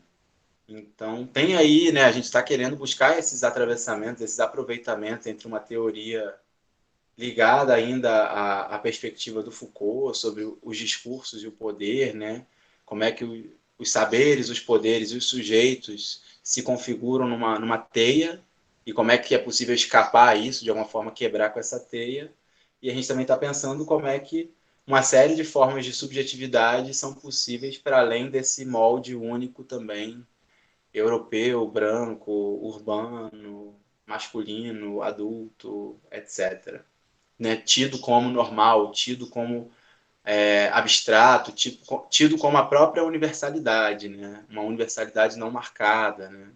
Então, tem aí, né, a gente está querendo buscar esses atravessamentos, esses aproveitamentos entre uma teoria ligada ainda à perspectiva do Foucault sobre os discursos e o poder, né? Como é que os saberes, os poderes e os sujeitos se configuram numa teia e como é que é possível escapar a isso, de alguma forma quebrar com essa teia. E a gente também está pensando como é que uma série de formas de subjetividade são possíveis para além desse molde único também europeu, branco, urbano, masculino, adulto, etc. Né? Tido como normal, tido como abstrato, tido como a própria universalidade, né? Uma universalidade não marcada. Né?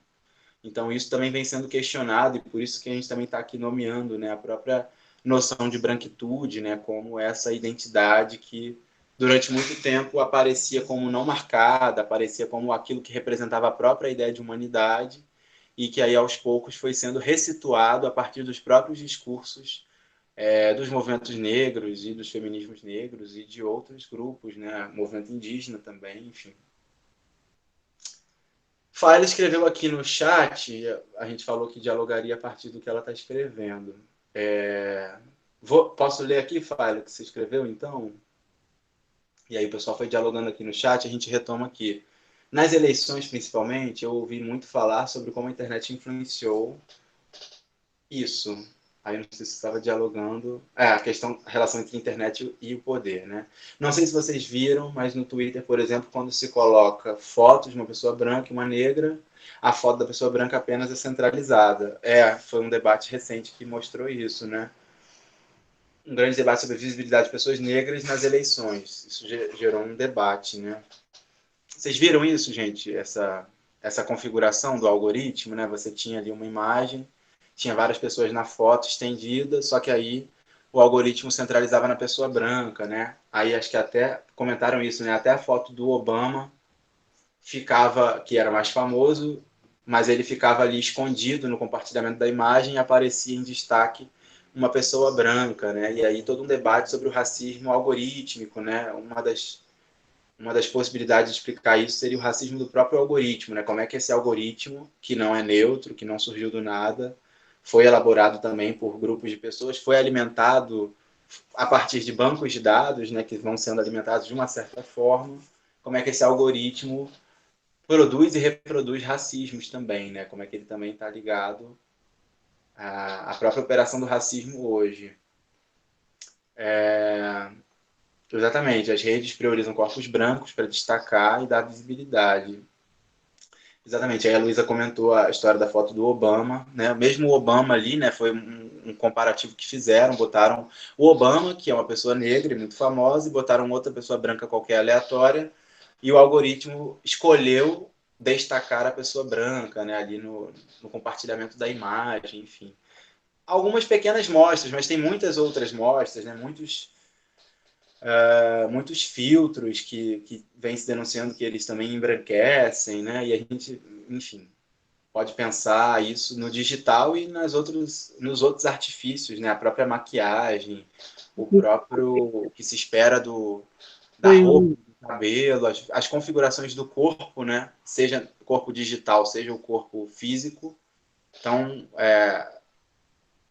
Então, isso também vem sendo questionado, e por isso que a gente também está aqui nomeando, né, a própria noção de branquitude, né, como essa identidade que, durante muito tempo, aparecia como não marcada, aparecia como aquilo que representava a própria ideia de humanidade, e que aí, aos poucos, foi sendo ressituado a partir dos próprios discursos dos movimentos negros e dos feminismos negros e de outros grupos, né, movimento indígena também, enfim. Faila escreveu aqui no chat, a gente falou que dialogaria a partir do que ela está escrevendo. Posso ler aqui, Faila, o que você escreveu, então? E aí o pessoal foi dialogando aqui no chat, a gente retoma aqui. Nas eleições, principalmente, eu ouvi muito falar sobre como a internet influenciou isso. Aí não sei se você estava dialogando. A questão, a relação entre a internet e o poder, né? Não sei se vocês viram, mas no Twitter, por exemplo, quando se coloca fotos de uma pessoa branca e uma negra, a foto da pessoa branca apenas é centralizada. Foi um debate recente que mostrou isso, né? Um grande debate sobre a visibilidade de pessoas negras nas eleições. Isso gerou um debate, né? Vocês viram isso, gente? Essa configuração do algoritmo, né? Você tinha ali uma imagem, tinha várias pessoas na foto estendida, só que aí o algoritmo centralizava na pessoa branca, né? Aí acho que até comentaram isso, né? Até a foto do Obama ficava, que era mais famoso, mas ele ficava ali escondido no compartilhamento da imagem e aparecia em destaque uma pessoa branca, né? E aí todo um debate sobre o racismo algorítmico, né? Uma das possibilidades de explicar isso seria o racismo do próprio algoritmo, né? Como é que esse algoritmo, que não é neutro, que não surgiu do nada, foi elaborado também por grupos de pessoas, foi alimentado a partir de bancos de dados, né, que vão sendo alimentados de uma certa forma. Como é que esse algoritmo produz e reproduz racismos também, né? Como é que ele também está ligado à própria operação do racismo hoje. Exatamente, as redes priorizam corpos brancos para destacar e dar visibilidade. Exatamente, aí a Luísa comentou a história da foto do Obama, né? Mesmo o Obama ali, né, foi um comparativo que fizeram, botaram o Obama, que é uma pessoa negra e muito famosa, e botaram outra pessoa branca qualquer aleatória, e o algoritmo escolheu destacar a pessoa branca, né, ali no compartilhamento da imagem, enfim. Algumas pequenas mostras, mas tem muitas outras mostras, né, muitos filtros que vêm se denunciando que eles também embranquecem, né, e a gente, enfim, pode pensar isso no digital e nos outros artifícios, né, a própria maquiagem, o próprio que se espera da Foi roupa, um. do cabelo, as configurações do corpo, né? Seja o corpo digital, seja o corpo físico, estão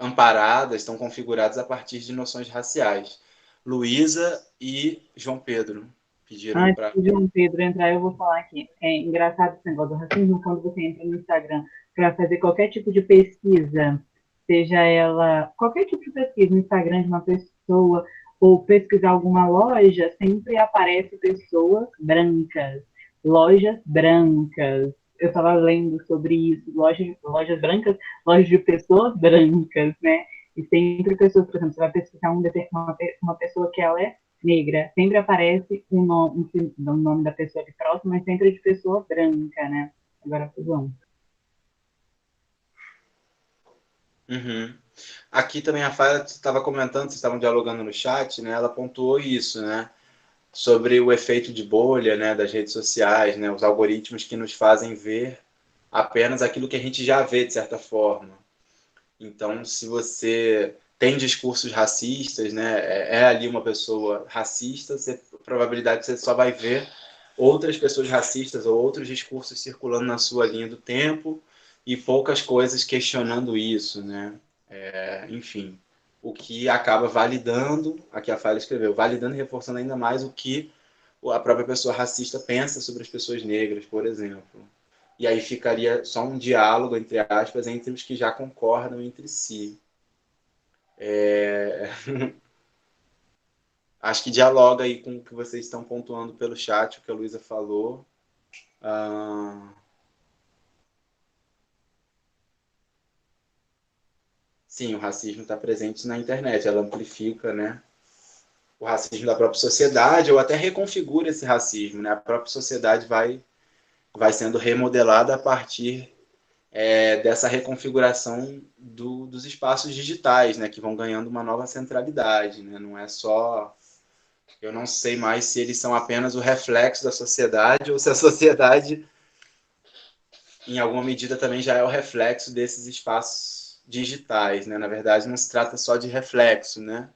amparadas, estão configuradas a partir de noções raciais. Luísa e João Pedro pediram Antes para. de João Pedro entrar, eu vou falar aqui. É engraçado esse negócio do racismo quando você entra no Instagram para fazer qualquer tipo de pesquisa, seja ela qualquer tipo de pesquisa no Instagram de uma pessoa ou pesquisar alguma loja, sempre aparece pessoas brancas, lojas brancas. Eu estava lendo sobre isso, lojas brancas, lojas de pessoas brancas, né? E sempre pessoas, por exemplo, você vai pesquisar uma pessoa que ela é negra, sempre aparece o nome da pessoa de próximo, mas sempre de pessoa branca, né? Agora, João. Uhum. Aqui também a Fara estava comentando, vocês estavam dialogando no chat, né? Ela pontuou isso, né? Sobre o efeito de bolha, né, das redes sociais, né, os algoritmos que nos fazem ver apenas aquilo que a gente já vê, de certa forma. Então, se você tem discursos racistas, né, ali uma pessoa racista, a probabilidade que você só vai ver outras pessoas racistas ou outros discursos circulando na sua linha do tempo e poucas coisas questionando isso, né? Enfim, o que acaba validando, aqui a Fala escreveu, validando e reforçando ainda mais o que a própria pessoa racista pensa sobre as pessoas negras, por exemplo. E aí ficaria só um diálogo, entre aspas, entre os que já concordam entre si. Acho que dialoga aí com o que vocês estão pontuando pelo chat, o que a Luísa falou. Sim, o racismo está presente na internet, ela amplifica, né, o racismo da própria sociedade, ou até reconfigura esse racismo, né? A própria sociedade vai sendo remodelada a partir dessa reconfiguração dos espaços digitais, né, que vão ganhando uma nova centralidade, né? Não é só, eu não sei mais se eles são apenas o reflexo da sociedade ou se a sociedade, em alguma medida, também já é o reflexo desses espaços digitais, né? Na verdade, não se trata só de reflexo, né?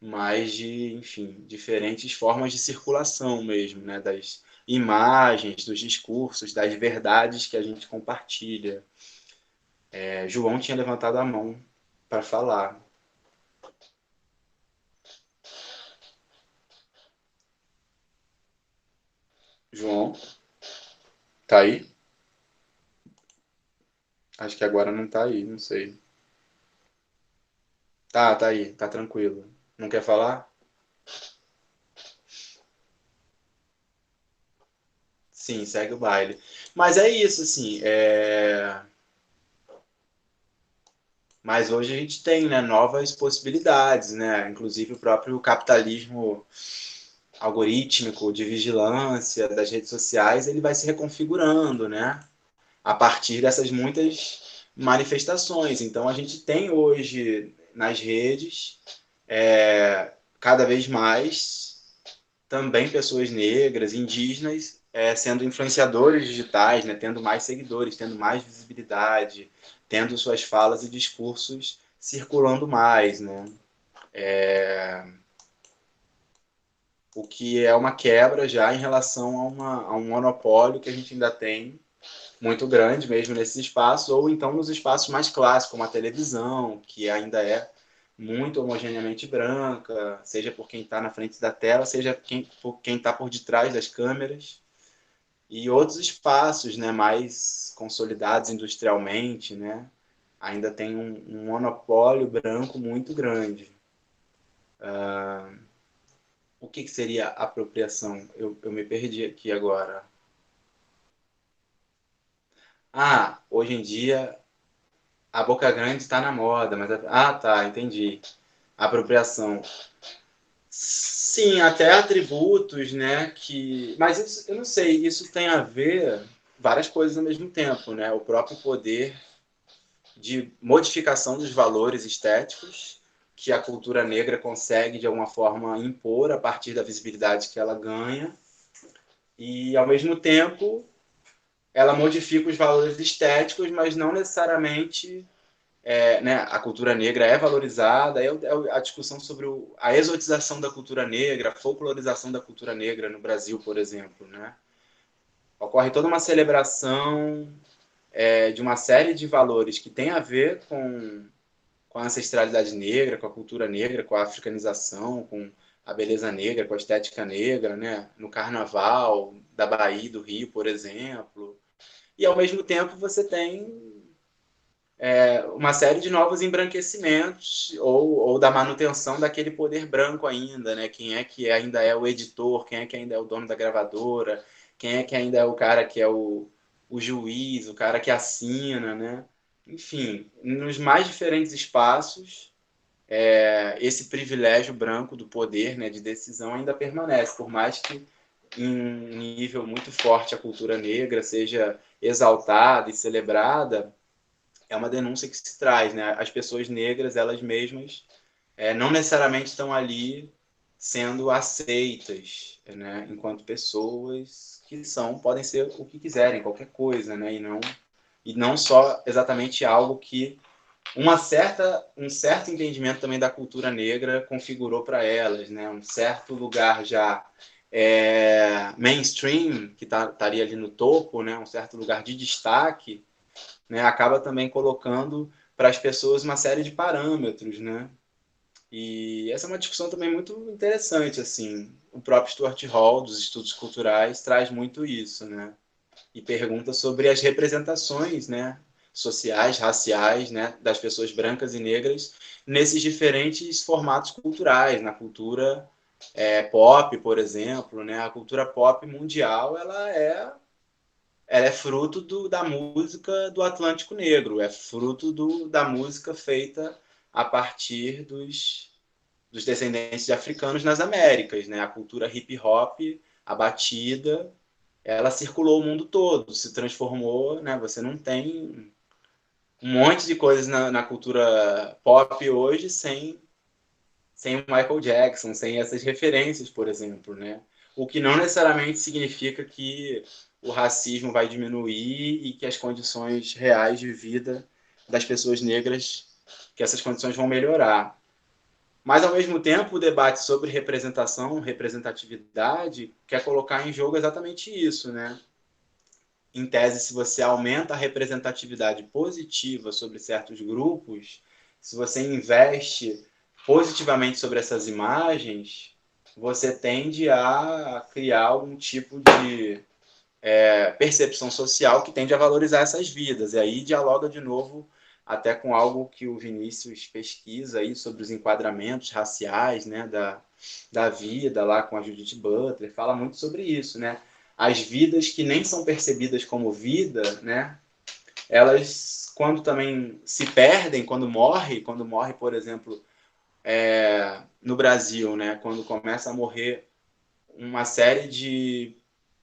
Mas de, enfim, diferentes formas de circulação mesmo, né? Das imagens, dos discursos, das verdades que a gente compartilha. João tinha levantado a mão para falar. João, tá aí? Acho que agora não tá aí, não sei. Tá aí, tá tranquilo. Não quer falar? Sim, segue o baile. Mas é isso, assim. Mas hoje a gente tem, né, novas possibilidades, né? Inclusive o próprio capitalismo algorítmico de vigilância das redes sociais, ele vai se reconfigurando, né? A partir dessas muitas manifestações. Então a gente tem hoje nas redes cada vez mais também pessoas negras, indígenas, sendo influenciadores digitais, né? Tendo mais seguidores, tendo mais visibilidade, tendo suas falas e discursos circulando mais, né? O que é uma quebra já em relação a um monopólio que a gente ainda tem muito grande mesmo nesses espaços, ou então nos espaços mais clássicos, como a televisão, que ainda é muito homogeneamente branca, seja por quem está na frente da tela, seja por quem está por detrás das câmeras, e outros espaços, né, mais consolidados industrialmente, né, ainda tem um monopólio branco muito grande. O que seria apropriação? Eu me perdi aqui agora. Hoje em dia a Boca Grande está na moda, mas... Ah, tá, entendi. Apropriação. Sim, até atributos, né? Mas isso, eu não sei, isso tem a ver várias coisas ao mesmo tempo, né? O próprio poder de modificação dos valores estéticos que a cultura negra consegue, de alguma forma, impor a partir da visibilidade que ela ganha. E, ao mesmo tempo, ela modifica os valores estéticos, mas não necessariamente né, a cultura negra é valorizada. É a discussão sobre a exotização da cultura negra, a folclorização da cultura negra no Brasil, por exemplo. Né? Ocorre toda uma celebração de uma série de valores que tem a ver com a ancestralidade negra, com a cultura negra, com a africanização, com a beleza negra, com a estética negra, né? No carnaval da Bahia, do Rio, por exemplo. E, ao mesmo tempo, você tem uma série de novos embranquecimentos ou da manutenção daquele poder branco ainda, né? Quem é que ainda é o editor, quem é que ainda é o dono da gravadora, quem é que ainda é o cara que é o juiz, o cara que assina, né? Enfim, nos mais diferentes espaços, esse privilégio branco do poder, né, de decisão ainda permanece, por mais que em um nível muito forte a cultura negra seja exaltada e celebrada, é uma denúncia que se traz, né? As pessoas negras, elas mesmas, não necessariamente estão ali sendo aceitas, né? Enquanto pessoas que podem ser o que quiserem, qualquer coisa, né? E não só exatamente algo que um certo entendimento também da cultura negra configurou para elas, né? Um certo lugar já mainstream, que estaria ali no topo, né? Um certo lugar de destaque, né, acaba também colocando para as pessoas uma série de parâmetros, né? E essa é uma discussão também muito interessante, assim. O próprio Stuart Hall, dos estudos culturais, traz muito isso, né? E pergunta sobre as representações, né, sociais, raciais, né, das pessoas brancas e negras nesses diferentes formatos culturais, na cultura pop, por exemplo, né? A cultura pop mundial, ela é fruto da música do Atlântico Negro, é fruto da música feita a partir dos descendentes de africanos nas Américas, né? A cultura hip hop, a batida, ela circulou o mundo todo, se transformou, né? Você não tem um monte de coisas na cultura pop hoje sem o Michael Jackson, sem essas referências, por exemplo, né? O que não necessariamente significa que o racismo vai diminuir e que as condições reais de vida das pessoas negras, que essas condições vão melhorar. Mas, ao mesmo tempo, o debate sobre representação, representatividade, quer colocar em jogo exatamente isso, né? Em tese, se você aumenta a representatividade positiva sobre certos grupos, se você investe positivamente sobre essas imagens, você tende a criar algum tipo de percepção social que tende a valorizar essas vidas. E aí dialoga de novo até com algo que o Vinícius pesquisa aí sobre os enquadramentos raciais, né, da vida lá com a Judith Butler, fala muito sobre isso, né? As vidas que nem são percebidas como vida, né? Elas, quando também se perdem, quando morre, por exemplo, no Brasil, né? Quando começa a morrer uma série de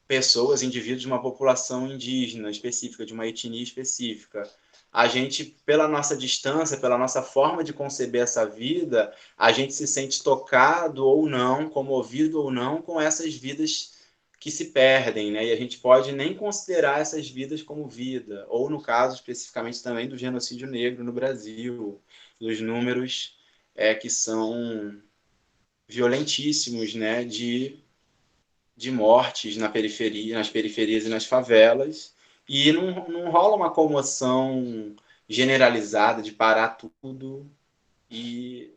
pessoas, indivíduos de uma população indígena específica, de uma etnia específica. A gente, pela nossa distância, pela nossa forma de conceber essa vida, a gente se sente tocado ou não, comovido ou não, com essas vidas que se perdem, né? E a gente pode nem considerar essas vidas como vida, ou no caso especificamente também do genocídio negro no Brasil, dos números que são violentíssimos, né? De mortes nas periferias e nas favelas, e não rola uma comoção generalizada de parar tudo e,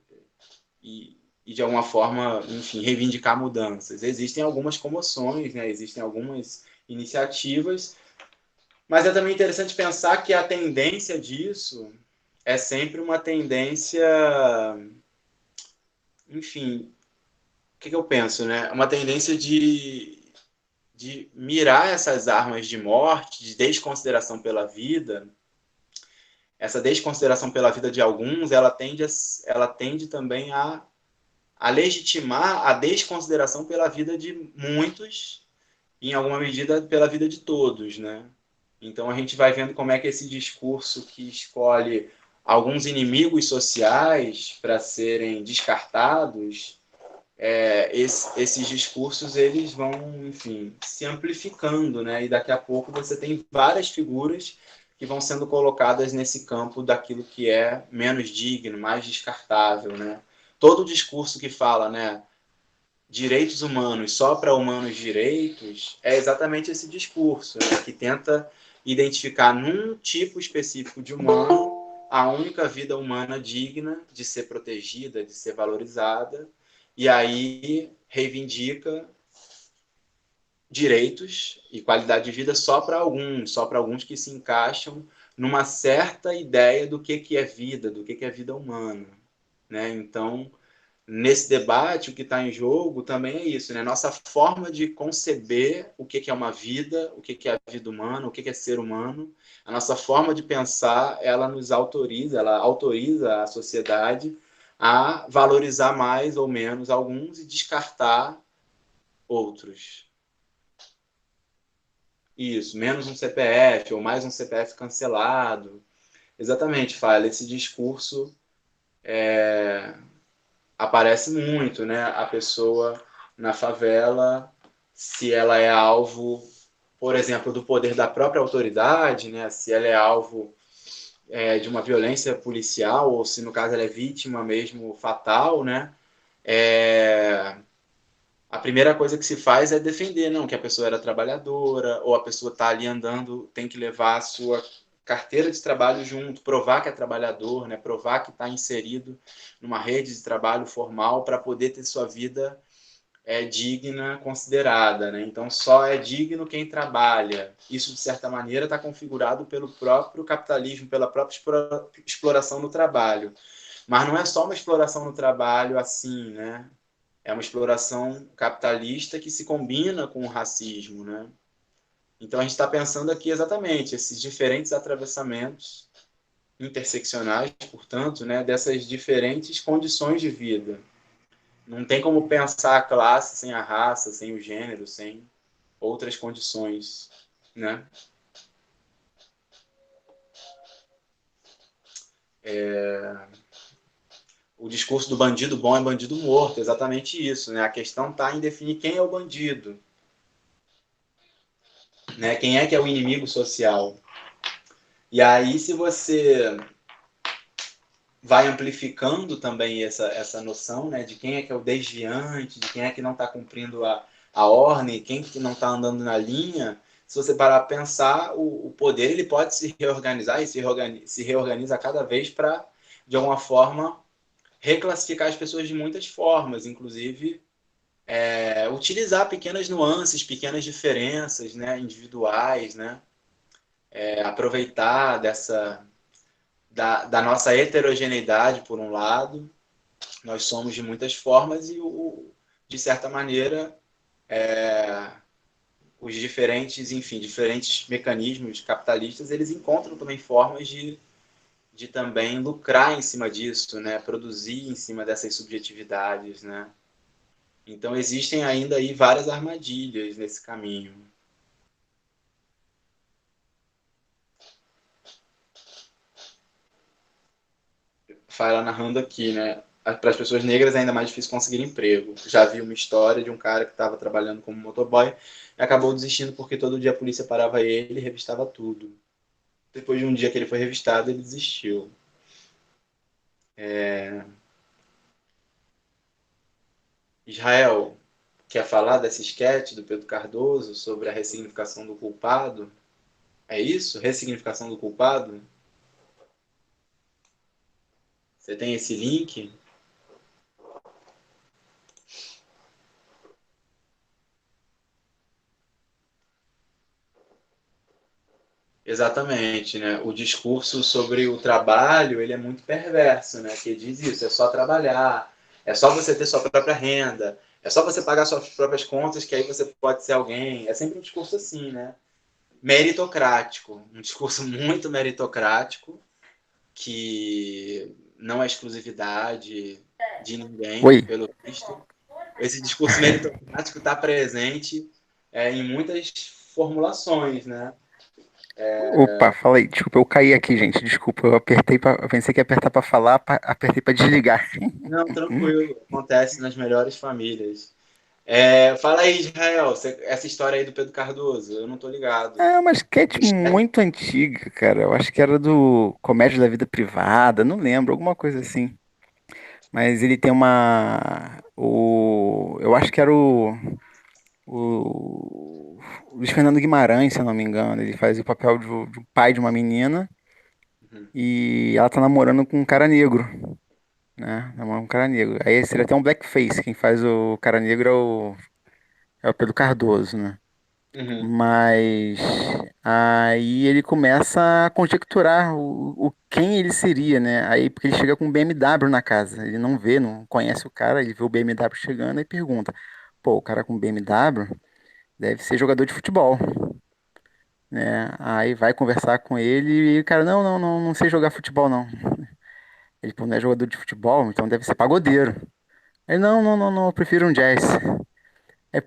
e de alguma forma, enfim, reivindicar mudanças. Existem algumas comoções, né? Existem algumas iniciativas, mas é também interessante pensar que a tendência disso é sempre uma tendência, enfim, o que eu penso, né? Uma tendência de mirar essas armas de morte, de desconsideração pela vida. Essa desconsideração pela vida de alguns, ela tende também a a legitimar a desconsideração pela vida de muitos, e, em alguma medida, pela vida de todos, né? Então, a gente vai vendo como é que esse discurso que escolhe alguns inimigos sociais para serem descartados, esses discursos eles vão, enfim, se amplificando, né? E daqui a pouco você tem várias figuras que vão sendo colocadas nesse campo daquilo que é menos digno, mais descartável, né? Todo discurso que fala, né, direitos humanos só para humanos direitos, é exatamente esse discurso, né, que tenta identificar num tipo específico de humano a única vida humana digna de ser protegida, de ser valorizada, e aí reivindica direitos e qualidade de vida só para alguns que se encaixam numa certa ideia do que é vida, do que é vida humana, né? Então, nesse debate, o que está em jogo também é isso, né? Nossa forma de conceber o que é uma vida, o que é a vida humana, o que é ser humano, a nossa forma de pensar, ela autoriza a sociedade a valorizar mais ou menos alguns e descartar outros. Isso, menos um CPF ou mais um CPF cancelado. Exatamente, Fala, esse discurso aparece muito, né? A pessoa na favela, se ela é alvo, por exemplo, do poder da própria autoridade, né? Se ela é alvo de uma violência policial ou se no caso ela é vítima mesmo fatal, né? A primeira coisa que se faz é defender, não, que a pessoa era trabalhadora ou a pessoa está ali andando, tem que levar a sua carteira de trabalho junto, provar que é trabalhador, né? Provar que está inserido numa rede de trabalho formal para poder ter sua vida digna, considerada, né? Então, só é digno quem trabalha. Isso, de certa maneira, está configurado pelo próprio capitalismo, pela própria exploração do trabalho. Mas não é só uma exploração no trabalho assim, né? É uma exploração capitalista que se combina com o racismo, né? Então, a gente está pensando aqui exatamente esses diferentes atravessamentos interseccionais, portanto, né, dessas diferentes condições de vida. Não tem como pensar a classe sem a raça, sem o gênero, sem outras condições, né? O discurso do bandido bom é bandido morto, exatamente isso, né? A questão está em definir quem é o bandido, né? Quem é que é o inimigo social. E aí, se você vai amplificando também essa noção, né, de quem é que é o desviante, de quem é que não está cumprindo a ordem, quem que não está andando na linha. Se você parar para pensar, o poder ele pode se reorganizar e se reorganiza cada vez para, de alguma forma, reclassificar as pessoas de muitas formas, inclusive utilizar pequenas nuances, pequenas diferenças, né, individuais, né, aproveitar da nossa heterogeneidade, por um lado. Nós somos de muitas formas e, de certa maneira, os diferentes mecanismos capitalistas, eles encontram também formas de também lucrar em cima disso, né? Produzir em cima dessas subjetividades, né? Então, existem ainda aí várias armadilhas nesse caminho. Fala narrando aqui, né? Para as pessoas negras é ainda mais difícil conseguir emprego. Já vi uma história de um cara que estava trabalhando como motoboy e acabou desistindo porque todo dia a polícia parava ele e revistava tudo. Depois de um dia que ele foi revistado, ele desistiu. Israel, quer falar dessa esquete do Pedro Cardoso sobre a ressignificação do culpado? É isso? Ressignificação do culpado? Você tem esse link? Exatamente, né? O discurso sobre o trabalho, ele é muito perverso, né? Que diz isso, é só trabalhar, é só você ter sua própria renda, é só você pagar suas próprias contas que aí você pode ser alguém. É sempre um discurso assim, né? Meritocrático, um discurso muito meritocrático, que não é exclusividade, de ninguém, Oi. pelo visto. Esse discurso meritocrático está presente em muitas formulações, né? Opa, fala aí. Desculpa, eu caí aqui, gente. Desculpa, eu pensei que ia apertar pra falar, apertei pra desligar. Não, tranquilo, acontece nas melhores famílias. Fala aí, Israel, essa história aí do Pedro Cardoso, eu não tô ligado. É uma sketch muito antiga, cara. Eu acho que era do Comédia da Vida Privada, não lembro, alguma coisa assim. Mas ele tem uma. Eu acho que era o Luiz Fernando Guimarães, se eu não me engano. Ele faz o papel de um pai de uma menina Uhum. e ela tá namorando com um cara negro, né? Namorando com um cara negro. Aí seria até um blackface. Quem faz o cara negro é o Pedro Cardoso, né? Uhum. Mas aí ele começa a conjecturar o quem ele seria, né? Aí porque ele chega com um BMW na casa, ele não vê, não conhece o cara, ele vê o BMW chegando e pergunta: pô, o cara com BMW deve ser jogador de futebol, né? Aí vai conversar com ele e o cara: não sei jogar futebol não. Ele, pô, não é jogador de futebol, então deve ser pagodeiro. Ele: não, eu prefiro um jazz.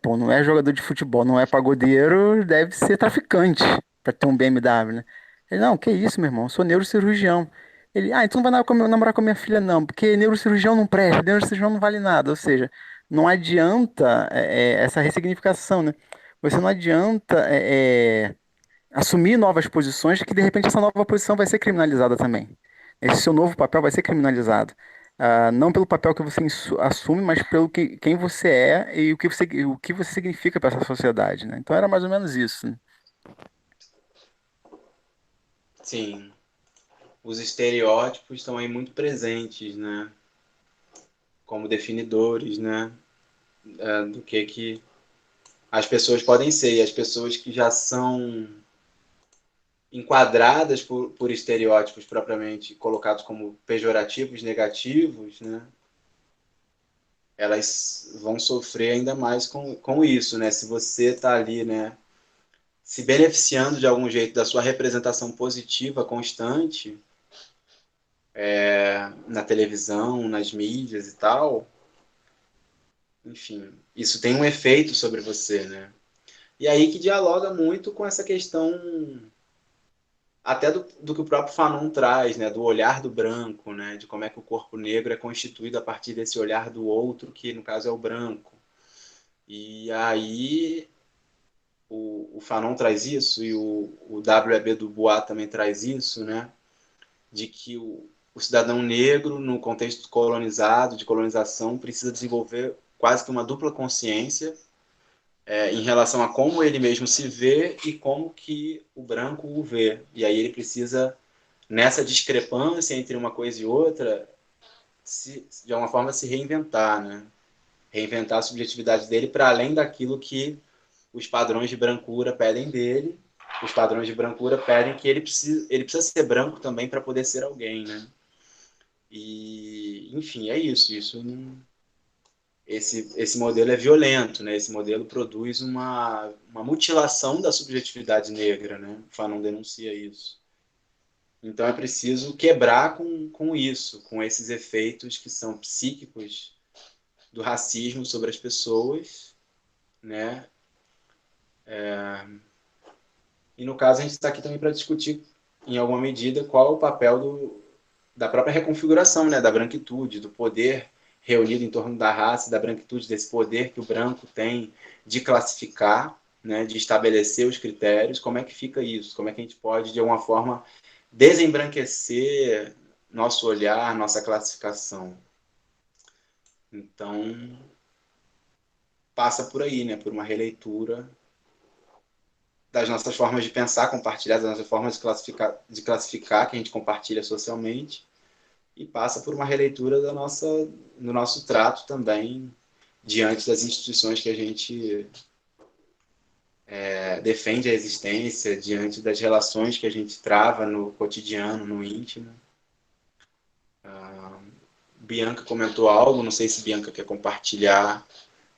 Pô, não é jogador de futebol, não é pagodeiro, deve ser traficante pra ter um BMW, né? Ele: não, que isso, meu irmão, eu sou neurocirurgião. Ele: então não vai namorar com a minha filha, não, porque neurocirurgião não presta, neurocirurgião não vale nada. Ou seja, não adianta essa ressignificação, né? Você não adianta assumir novas posições que de repente essa nova posição vai ser criminalizada também. Esse seu novo papel vai ser criminalizado. Não pelo papel que você assume, mas pelo quem você é e o que você significa para essa sociedade, né? Então era mais ou menos isso, né? Sim, os estereótipos estão aí muito presentes, né? Como definidores, né? Do que as pessoas podem ser. E as pessoas que já são enquadradas por estereótipos propriamente colocados como pejorativos, negativos, né? Elas vão sofrer ainda mais com isso, né? Se você está ali, né? Se beneficiando de algum jeito da sua representação positiva constante na televisão, nas mídias e tal, enfim, isso tem um efeito sobre você, né? E aí que dialoga muito com essa questão até do que o próprio Fanon traz, né, do olhar do branco, né, de como é que o corpo negro é constituído a partir desse olhar do outro, que no caso é o branco. E aí o Fanon traz isso, e o W.E.B. Du Bois também traz isso, né, de que o cidadão negro, no contexto colonizado, de colonização, precisa desenvolver quase que uma dupla consciência em relação a como ele mesmo se vê e como que o branco o vê. E aí ele precisa, nessa discrepância entre uma coisa e outra, de alguma forma se reinventar, né? Reinventar a subjetividade dele para além daquilo que os padrões de brancura pedem dele. Os padrões de brancura pedem que ele precisa ser branco também para poder ser alguém, né? E, enfim, é isso. Esse modelo é violento, né? Esse modelo produz uma mutilação da subjetividade negra, né? O Fanon denuncia isso. Então é preciso quebrar com isso, com esses efeitos que são psíquicos do racismo sobre as pessoas, né? E no caso a gente está aqui também para discutir, em alguma medida, qual é o papel da própria reconfiguração, né? Da branquitude, do poder reunido em torno da raça, da branquitude, desse poder que o branco tem de classificar, né? De estabelecer os critérios. Como é que fica isso? Como é que a gente pode, de alguma forma, desembranquecer nosso olhar, nossa classificação? Então, passa por aí, né? Por uma releitura das nossas formas de pensar compartilhadas, das nossas formas de classificar que a gente compartilha socialmente, e passa por uma releitura do nosso trato também diante das instituições que a gente defende a existência, diante das relações que a gente trava no cotidiano, no íntimo. Bianca comentou algo, não sei se Bianca quer compartilhar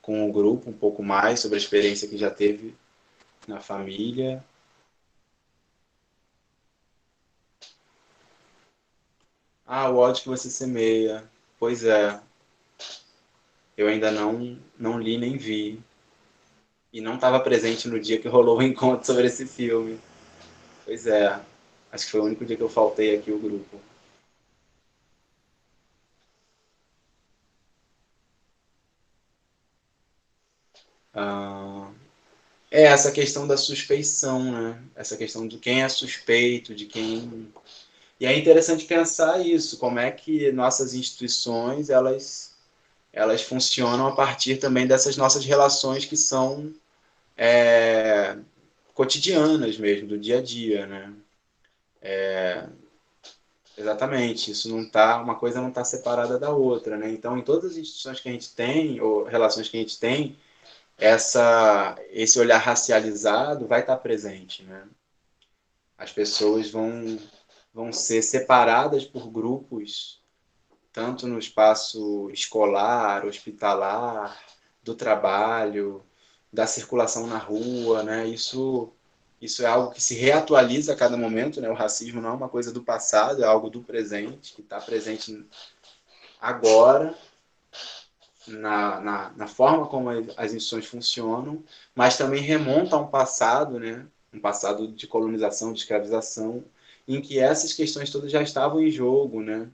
com o grupo um pouco mais sobre a experiência que já teve na família. O ódio que você semeia. Pois é. eu ainda não li nem vi. E não estava presente no dia que rolou o encontro sobre esse filme. Pois é, acho que foi o único dia que eu faltei aqui o grupo. Ah, essa questão da suspeição, né? Essa questão de quem é suspeito, de quem... E é interessante pensar isso, como é que nossas instituições, elas funcionam a partir também dessas nossas relações que são cotidianas mesmo, do dia a dia, né? Exatamente, isso não tá, uma coisa não está separada da outra, né? Então, em todas as instituições que a gente tem, ou relações que a gente tem, esse olhar racializado vai estar presente, né? As pessoas vão ser separadas por grupos, tanto no espaço escolar, hospitalar, do trabalho, da circulação na rua, né? Isso é algo que se reatualiza a cada momento, né? O racismo não é uma coisa do passado, é algo do presente, que está presente agora, na forma como as instituições funcionam, mas também remonta a um passado, né? Um passado de colonização, de escravização, em que essas questões todas já estavam em jogo, né?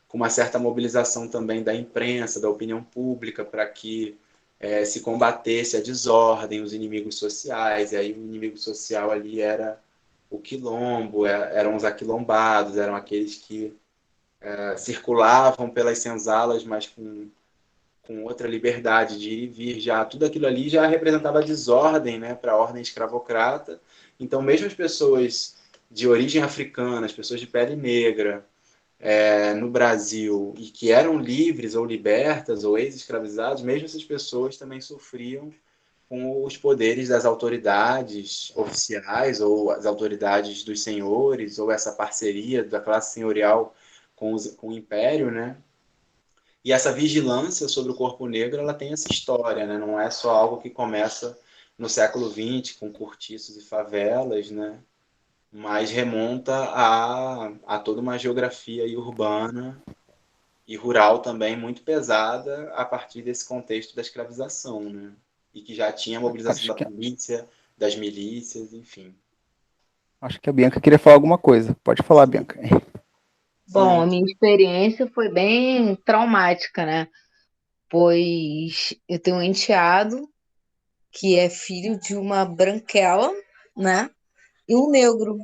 Com uma certa mobilização também da imprensa, da opinião pública, para que se combatesse a desordem, os inimigos sociais, e aí o inimigo social ali era o quilombo, eram os aquilombados, eram aqueles que circulavam pelas senzalas, mas com outra liberdade de ir e vir, já tudo aquilo ali já representava desordem, né, para a ordem escravocrata. Então, mesmo as pessoas de origem africana, as pessoas de pele negra, no Brasil, e que eram livres ou libertas ou ex-escravizados, mesmo essas pessoas também sofriam com os poderes das autoridades oficiais ou as autoridades dos senhores, ou essa parceria da classe senhorial com o império, né? E essa vigilância sobre o corpo negro, ela tem essa história, né? Não é só algo que começa no século XX, com cortiços e favelas, né? Mas remonta a toda uma geografia aí urbana e rural também muito pesada a partir desse contexto da escravização, né? E que já tinha a mobilização Acho da que, polícia, das milícias, enfim. acho que a Bianca queria falar alguma coisa. Pode falar, Bianca. Bom, a Sim, minha experiência foi bem traumática, né? Pois eu tenho um enteado que é filho de uma branquela, né? E um negro.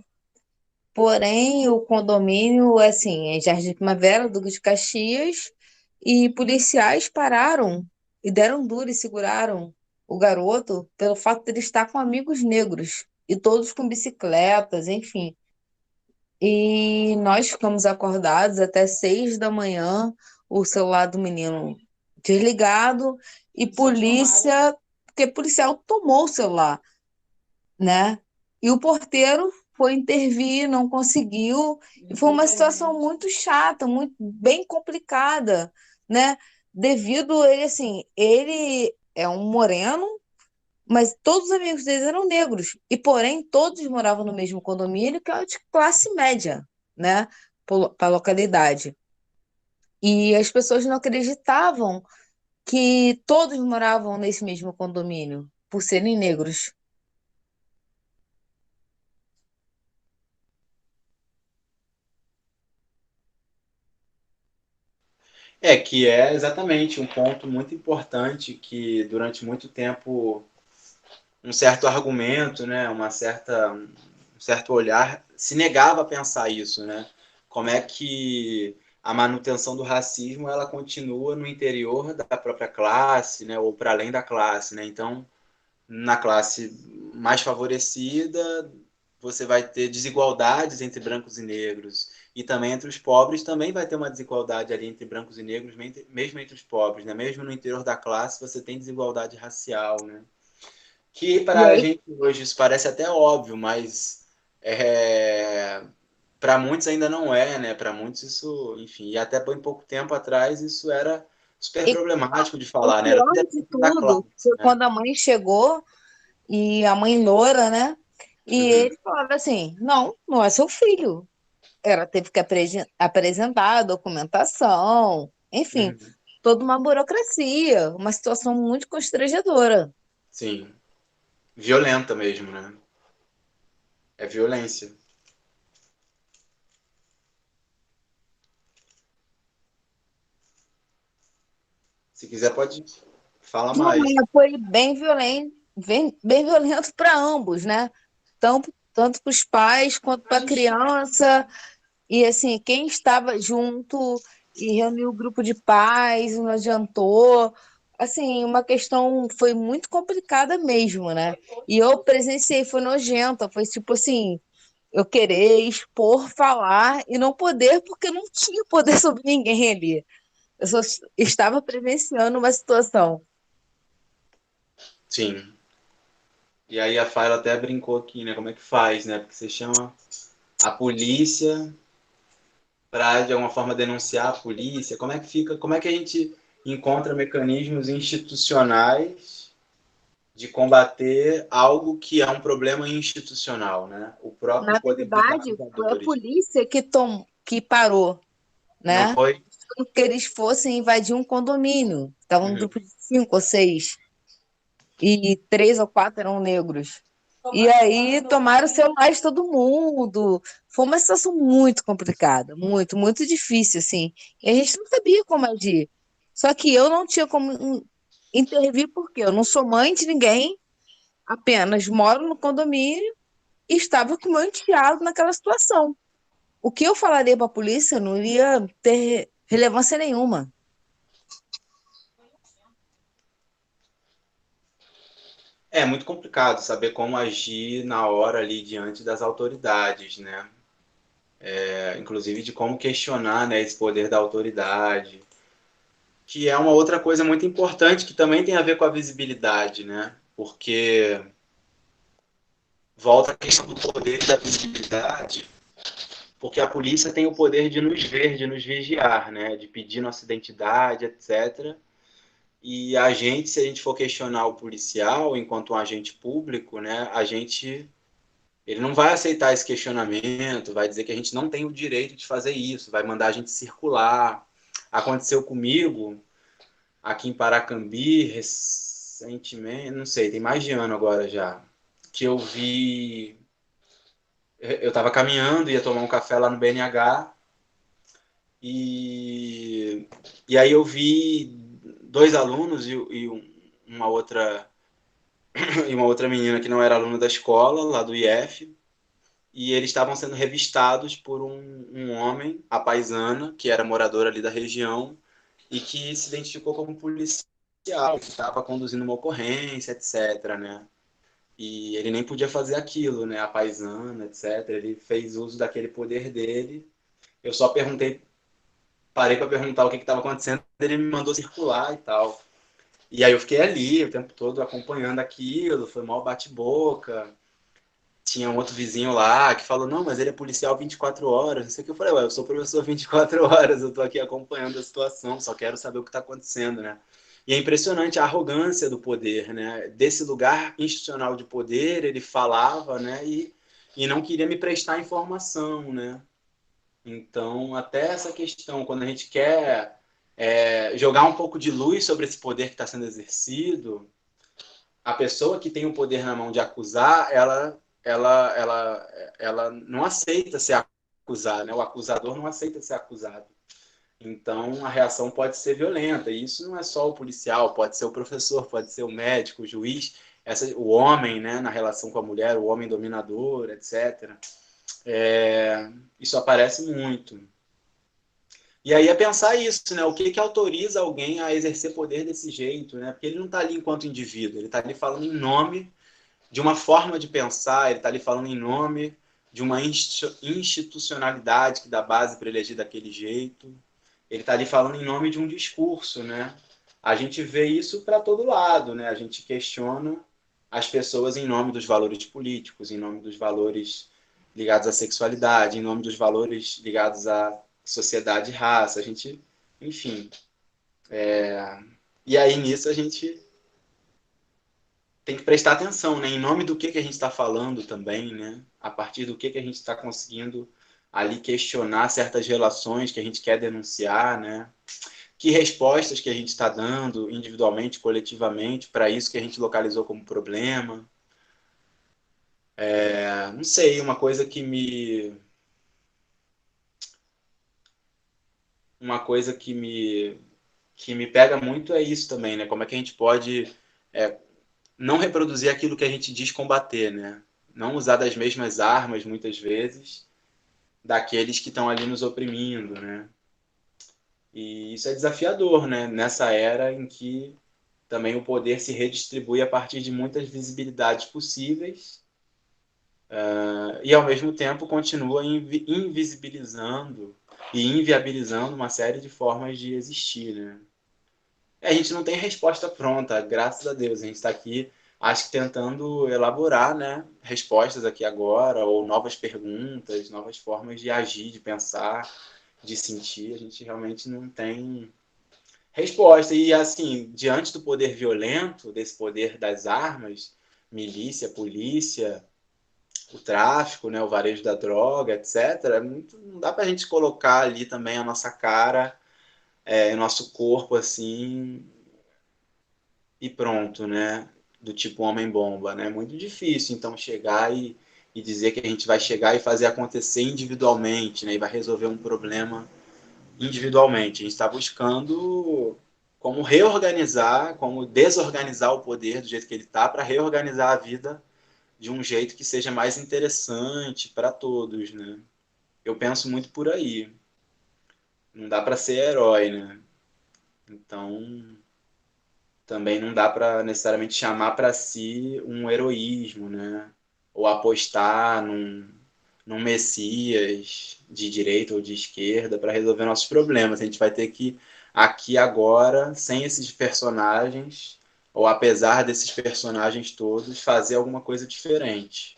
Porém, o condomínio, assim, é Jardim Primavera, Duque de Caxias, e policiais pararam e deram duro e seguraram o garoto pelo fato de ele estar com amigos negros, e todos com bicicletas, enfim. E nós ficamos acordados até 6 da manhã, o celular do menino desligado, e polícia, porque policial tomou o celular, né? E o porteiro foi intervir, não conseguiu, e foi uma situação muito chata, muito bem complicada, né? Devido a ele, assim, ele é um moreno, mas todos os amigos deles eram negros, e porém todos moravam no mesmo condomínio, que é de classe média, né? Para a localidade. E as pessoas não acreditavam que todos moravam nesse mesmo condomínio, por serem negros. que é exatamente um ponto muito importante que durante muito tempo um certo argumento, né, um certo olhar se negava a pensar isso, né? Como é que a manutenção do racismo ela continua no interior da própria classe, né, ou para além da classe, né? Então, na classe mais favorecida, você vai ter desigualdades entre brancos e negros. E também entre os pobres também vai ter uma desigualdade ali entre brancos e negros, mesmo entre os pobres, né? Mesmo no interior da classe você tem desigualdade racial, né? Que E para a aí, gente hoje isso parece até óbvio, mas para muitos ainda não é, né? Para muitos isso, enfim, e até bem pouco tempo atrás isso era super e problemático de o falar, né? Era pior tudo de da tudo classe, foi né? quando a mãe chegou, e a mãe loura, né? E Uhum, ele falava assim: não, não é seu filho. Ela teve que apresentar a documentação, enfim. uhum. toda uma burocracia, uma situação muito constrangedora. Sim. Violenta mesmo, né? É violência. Se quiser, pode falar Não, mais. foi bem violento para ambos, né? Tanto para os pais quanto para a criança. E assim, quem estava junto e reuniu o grupo de pais, não adiantou. Assim, uma questão foi muito complicada mesmo, né? E eu presenciei, foi nojenta, foi tipo assim, eu querer expor, falar e não poder, porque eu não tinha poder sobre ninguém ali. Eu só estava presenciando uma situação. Sim. E aí a Fábio até brincou aqui, né? Como é que faz, né? Porque você chama a polícia para, de alguma forma, denunciar a polícia. Como é que fica? Como é que a gente encontra mecanismos institucionais de combater algo que é um problema institucional, né? O próprio Na poder dos verdade, foi a acusadores. polícia que parou, Não né? foi? Que eles fossem invadir um condomínio. Estavam um Uhum. grupo de 5 ou 6, e 3 ou 4 eram negros. E aí tomaram os celulares de todo mundo. Foi uma situação muito complicada, muito, muito difícil, assim. E a gente não sabia como agir. Só que eu não tinha como intervir, porque eu não sou mãe de ninguém, apenas moro no condomínio e estava com o meu enteado naquela situação. O que eu falaria para a polícia não iria ter relevância nenhuma. É muito complicado saber como agir na hora ali diante das autoridades, né? Inclusive de como questionar, né, esse poder da autoridade, que é uma outra coisa muito importante que também tem a ver com a visibilidade, né? Porque volta a questão do poder e da visibilidade, porque a polícia tem o poder de nos ver, de nos vigiar, né? De pedir nossa identidade, etc. E a gente, se a gente for questionar o policial enquanto um agente público, né? Ele não vai aceitar esse questionamento, vai dizer que a gente não tem o direito de fazer isso, vai mandar a gente circular. Aconteceu comigo aqui em Paracambi recentemente, não sei, tem mais de ano agora já, que eu estava caminhando, ia tomar um café lá no BNH e, e aí eu vi dois alunos uma outra e uma outra menina que não era aluna da escola, lá do IF, e eles estavam sendo revistados por um homem, a paisana, que era morador ali da região, e que se identificou como policial, que estava conduzindo uma ocorrência, etc., né? E ele nem podia fazer aquilo, né? A paisana, etc. Ele fez uso daquele poder dele. Eu só parei para perguntar o que estava acontecendo, ele me mandou circular e tal. E aí eu fiquei ali o tempo todo acompanhando aquilo, foi mal bate-boca. Tinha um outro vizinho lá que falou, não, mas ele é policial 24 horas, não sei o que. Eu falei, ué, eu sou professor 24 horas, eu tô aqui acompanhando a situação, só quero saber o que está acontecendo, né? E é impressionante a arrogância do poder, né? Desse lugar institucional de poder, ele falava, né? E não queria me prestar informação, né? Então, até essa questão, quando a gente quer jogar um pouco de luz sobre esse poder que está sendo exercido, a pessoa que tem o poder na mão de acusar, ela não aceita ser acusada, né? O acusador não aceita ser acusado. Então, a reação pode ser violenta. E isso não é só o policial, pode ser o professor, pode ser o médico, o juiz, o homem, né, na relação com a mulher, o homem dominador, etc. Isso aparece muito. E aí é pensar isso, né? O que autoriza alguém a exercer poder desse jeito, né? Porque ele não está ali enquanto indivíduo, ele está ali falando em nome de uma forma de pensar, ele está ali falando em nome de uma institucionalidade que dá base para ele agir daquele jeito. Ele está ali falando em nome de um discurso, né? A gente vê isso para todo lado, né? A gente questiona as pessoas em nome dos valores políticos, em nome dos valores ligados à sexualidade, em nome dos valores ligados à sociedade e raça. A gente, enfim. E aí nisso a gente tem que prestar atenção, né? Em nome do que a gente está falando também, né? A partir do que a gente está conseguindo ali questionar certas relações que a gente quer denunciar, né? que respostas que a gente está dando individualmente, coletivamente, para isso que a gente localizou como problema. Não sei, uma coisa que me pega muito é isso também, né? Como é que a gente pode não reproduzir aquilo que a gente diz combater, né? Não usar das mesmas armas, muitas vezes, daqueles que estão ali nos oprimindo, né? E isso é desafiador, né? Nessa era em que também o poder se redistribui a partir de muitas visibilidades possíveis, e ao mesmo tempo continua invisibilizando e inviabilizando uma série de formas de existir, né? A gente não tem resposta pronta, graças a Deus. A gente está aqui, acho que tentando elaborar, né, respostas aqui agora, ou novas perguntas, novas formas de agir, de pensar, de sentir. A gente realmente não tem resposta. E, assim, diante do poder violento, desse poder das armas, milícia, polícia, o tráfico, né, o varejo da droga, etc., não dá para a gente colocar ali também a nossa cara, o nosso corpo, assim, e pronto, né? Do tipo homem-bomba, né? Muito difícil, então, chegar e dizer que a gente vai chegar e fazer acontecer individualmente, né? E vai resolver um problema individualmente. A gente está buscando como reorganizar, como desorganizar o poder do jeito que ele está para reorganizar a vida de um jeito que seja mais interessante para todos, né? Eu penso muito por aí. Não dá para ser herói, né? Então, também não dá para necessariamente chamar para si um heroísmo, né? Ou apostar num messias de direita ou de esquerda para resolver nossos problemas. A gente vai ter que, aqui agora, sem esses personagens, ou apesar desses personagens todos, fazer alguma coisa diferente.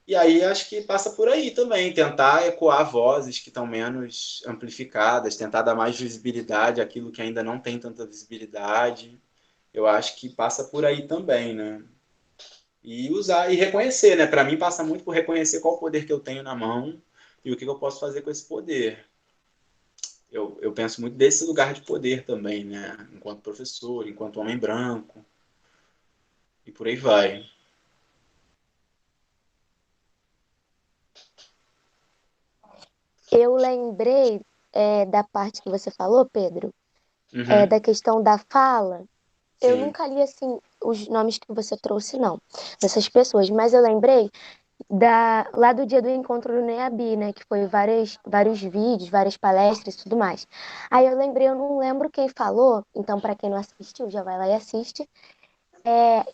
E aí acho que passa por aí também, tentar ecoar vozes que estão menos amplificadas, tentar dar mais visibilidade àquilo que ainda não tem tanta visibilidade. Eu acho que passa por aí também, né? E usar e reconhecer, né? Para mim passa muito por reconhecer qual o poder que eu tenho na mão e o que eu posso fazer com esse poder. Eu penso muito desse lugar de poder também, né? Enquanto professor, enquanto homem branco, e por aí vai. Eu lembrei da parte que você falou, Pedro, Uhum, da questão da fala. Eu sim, nunca li assim os nomes que você trouxe, não, dessas pessoas, mas eu lembrei lá do dia do encontro do NEABI, né? Que foi vários vídeos, várias palestras e tudo mais. Aí eu lembrei, eu não lembro quem falou, então para quem não assistiu, já vai lá e assiste,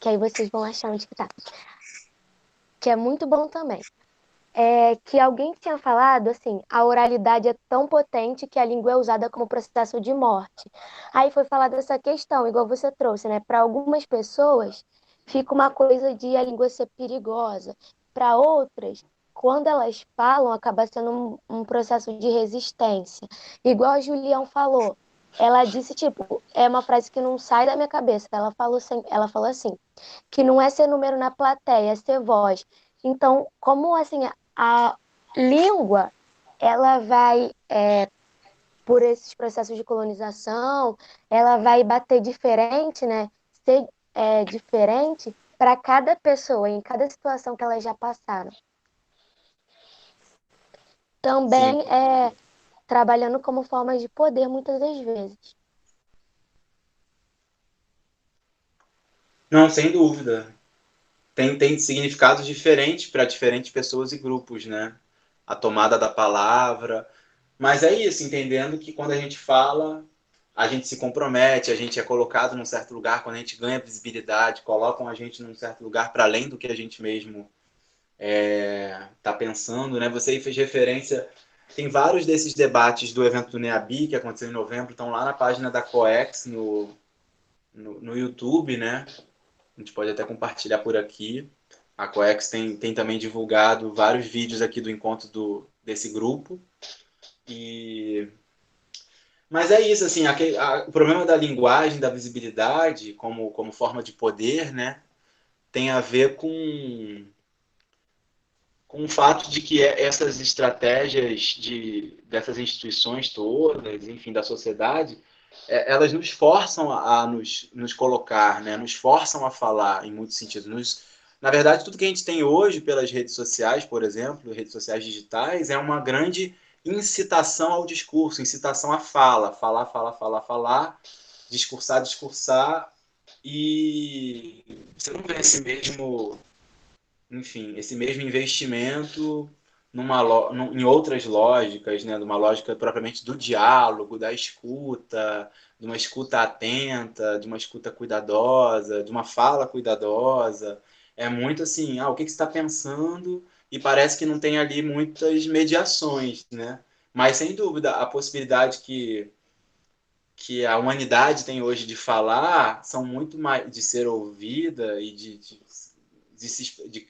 que aí vocês vão achar onde que tá. Que é muito bom também. Que alguém tinha falado assim, a oralidade é tão potente que a língua é usada como processo de morte. Aí foi falada essa questão, igual você trouxe, né? Para algumas pessoas fica uma coisa de a língua ser perigosa. Para outras, quando elas falam, acaba sendo um processo de resistência. Igual a Julião falou. Ela disse, tipo, é uma frase que não sai da minha cabeça. Ela falou assim, que não é ser número na plateia, é ser voz. Então, como assim, a língua, ela vai, por esses processos de colonização, ela vai bater diferente, né? Ser diferente para cada pessoa, em cada situação que elas já passaram. sim. Também trabalhando como forma de poder, muitas das vezes. Não, sem dúvida. Tem significados diferentes para diferentes pessoas e grupos, né? A tomada da palavra. Mas é isso, entendendo que quando a gente fala, a gente se compromete, a gente é colocado num certo lugar, quando a gente ganha visibilidade, colocam a gente num certo lugar para além do que a gente mesmo está pensando, né? Você aí fez referência, tem vários desses debates do evento do NEABI, que aconteceu em novembro, estão lá na página da COEX, no YouTube, né? A gente pode até compartilhar por aqui. A COEX tem também divulgado vários vídeos aqui do encontro desse grupo. Mas é isso, assim, o problema da linguagem, da visibilidade, como forma de poder, né, tem a ver com o fato de que essas estratégias dessas instituições todas, enfim, da sociedade, elas nos forçam a nos colocar, né? Nos forçam a falar em muitos sentidos. Na verdade, tudo que a gente tem hoje pelas redes sociais, por exemplo, redes sociais digitais, é uma grande incitação ao discurso, incitação à fala, falar, discursar, e você não vê esse mesmo investimento em outras lógicas, né? Numa lógica propriamente do diálogo, da escuta, de uma escuta atenta, de uma escuta cuidadosa, de uma fala cuidadosa. É muito assim, o que você está pensando? E parece que não tem ali muitas mediações, né? Mas, sem dúvida, a possibilidade que a humanidade tem hoje de falar são muito mais de ser ouvida e de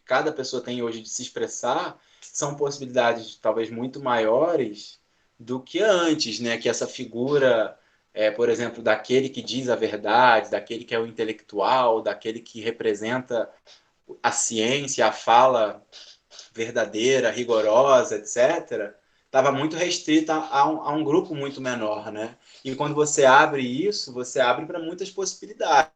cada pessoa tem hoje de se expressar, são possibilidades talvez muito maiores do que antes, né? Que essa figura, por exemplo, daquele que diz a verdade, daquele que é o intelectual, daquele que representa a ciência, a fala verdadeira, rigorosa, etc., estava muito restrita a um grupo muito menor, né? E quando você abre isso, você abre para muitas possibilidades.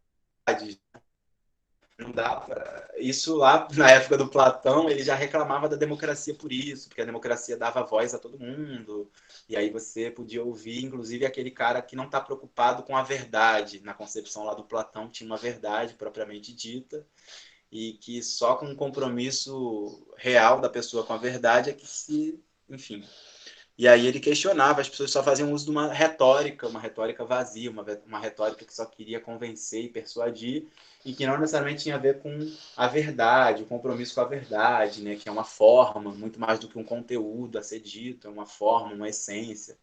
Não dá pra... Isso lá na época do Platão, ele já reclamava da democracia por isso, porque a democracia dava voz a todo mundo, e aí você podia ouvir, inclusive, aquele cara que não está preocupado com a verdade. Na concepção lá do Platão tinha uma verdade propriamente dita, e que só com um compromisso real da pessoa com a verdade é que se... Enfim, e aí ele questionava, as pessoas só faziam uso de uma retórica vazia, uma retórica que só queria convencer e persuadir, e que não necessariamente tinha a ver com a verdade, o compromisso com a verdade, né? Que é uma forma, muito mais do que um conteúdo a ser dito, é uma forma, uma essência.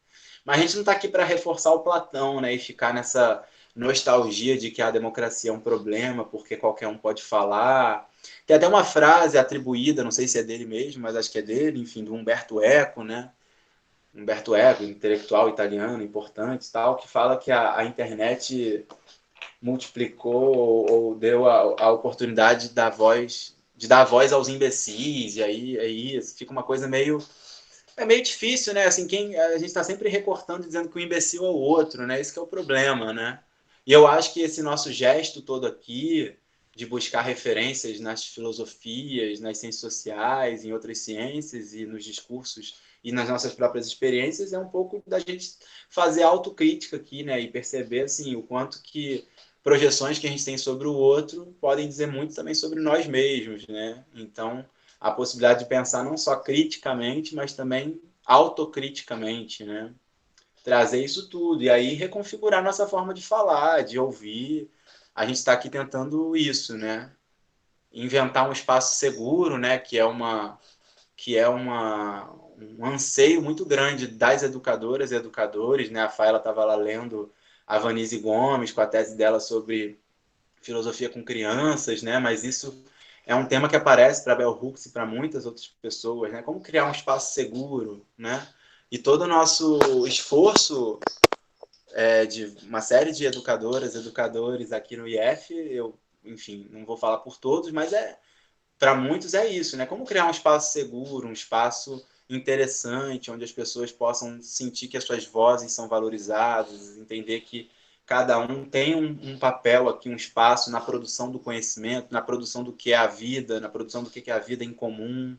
Mas a gente não está aqui para reforçar o Platão, né? E ficar nessa nostalgia de que a democracia é um problema, porque qualquer um pode falar. Tem até uma frase atribuída, não sei se é dele mesmo, mas acho que é dele, enfim, do Umberto Eco, né? Umberto Eco, intelectual italiano importante, tal, que fala que a internet multiplicou ou deu a oportunidade de dar voz aos imbecis, e aí fica uma coisa meio difícil, né? Assim, a gente está sempre recortando dizendo que o imbecil é o outro, né? Esse que é o problema, né? E eu acho que esse nosso gesto todo aqui de buscar referências nas filosofias, nas ciências sociais, em outras ciências e nos discursos e nas nossas próprias experiências é um pouco da gente fazer autocrítica aqui, né? E perceber assim o quanto que projeções que a gente tem sobre o outro podem dizer muito também sobre nós mesmos, né? Então, a possibilidade de pensar não só criticamente, mas também autocriticamente, né? Trazer isso tudo e aí reconfigurar nossa forma de falar, de ouvir. A gente está aqui tentando isso, né? Inventar um espaço seguro, né? Um anseio muito grande das educadoras e educadores, né? A Faila estava lá lendo a Vanise Gomes com a tese dela sobre filosofia com crianças, né? Mas isso é um tema que aparece para Bell Hooks e para muitas outras pessoas, né? Como criar um espaço seguro, né? E todo o nosso esforço de uma série de educadores aqui no IF, enfim, não vou falar por todos, mas para muitos é isso, né? Como criar um espaço seguro, um espaço interessante, onde as pessoas possam sentir que as suas vozes são valorizadas, entender que cada um tem um papel aqui, um espaço na produção do conhecimento, na produção do que é a vida, na produção do que é a vida em comum.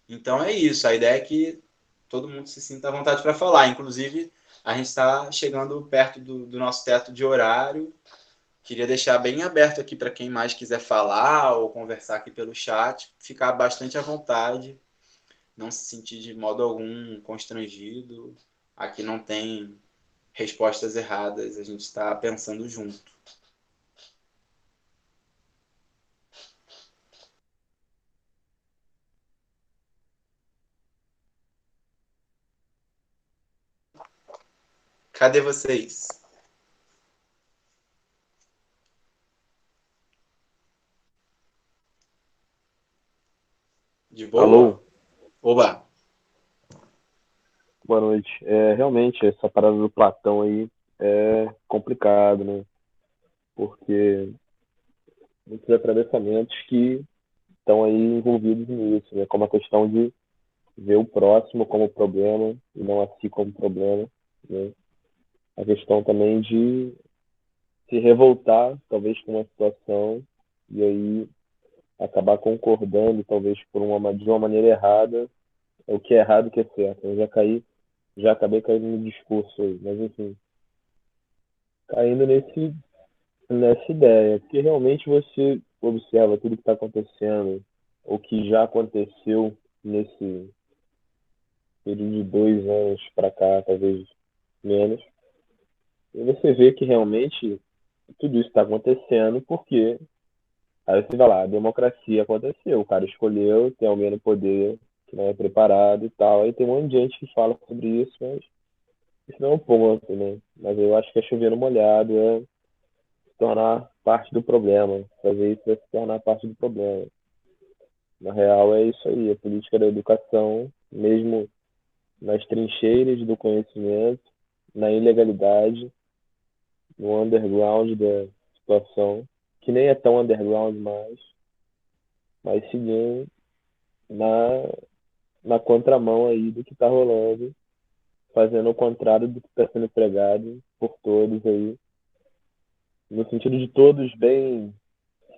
Então é isso, a ideia é que todo mundo se sinta à vontade para falar. Inclusive, a gente está chegando perto do nosso teto de horário. Queria deixar bem aberto aqui para quem mais quiser falar ou conversar aqui pelo chat, ficar bastante à vontade, não se sentir de modo algum constrangido. Aqui não tem respostas erradas, a gente está pensando junto. Cadê vocês? De boa? Alô, Oba! boa noite. Realmente, essa parada do Platão aí é complicado, né? Porque muitos atravessamentos que estão aí envolvidos nisso, né? Como a questão de ver o próximo como problema e não a si como problema, né? a questão também de se revoltar, talvez, com uma situação, e aí acabar concordando, talvez, de uma maneira errada, o que é errado e o que é certo. Eu já acabei caindo no discurso aí, mas enfim, caindo nessa ideia, porque realmente você observa tudo que está acontecendo, o que já aconteceu nesse período de 2 anos para cá, talvez menos, e você vê que realmente tudo isso está acontecendo porque aí você vai lá, a democracia aconteceu, o cara escolheu, tem alguém no poder que não é preparado e tal, aí tem um monte de gente que fala sobre isso, mas isso não é um ponto, né? Mas eu acho que é chover no molhado, é se tornar parte do problema, fazer isso é se tornar parte do problema. Na real é isso aí, a política da educação, mesmo nas trincheiras do conhecimento, na ilegalidade, no underground da situação, que nem é tão underground mais, mas seguindo na, na contramão aí do que está rolando, fazendo o contrário do que está sendo pregado por todos aí, no sentido de todos bem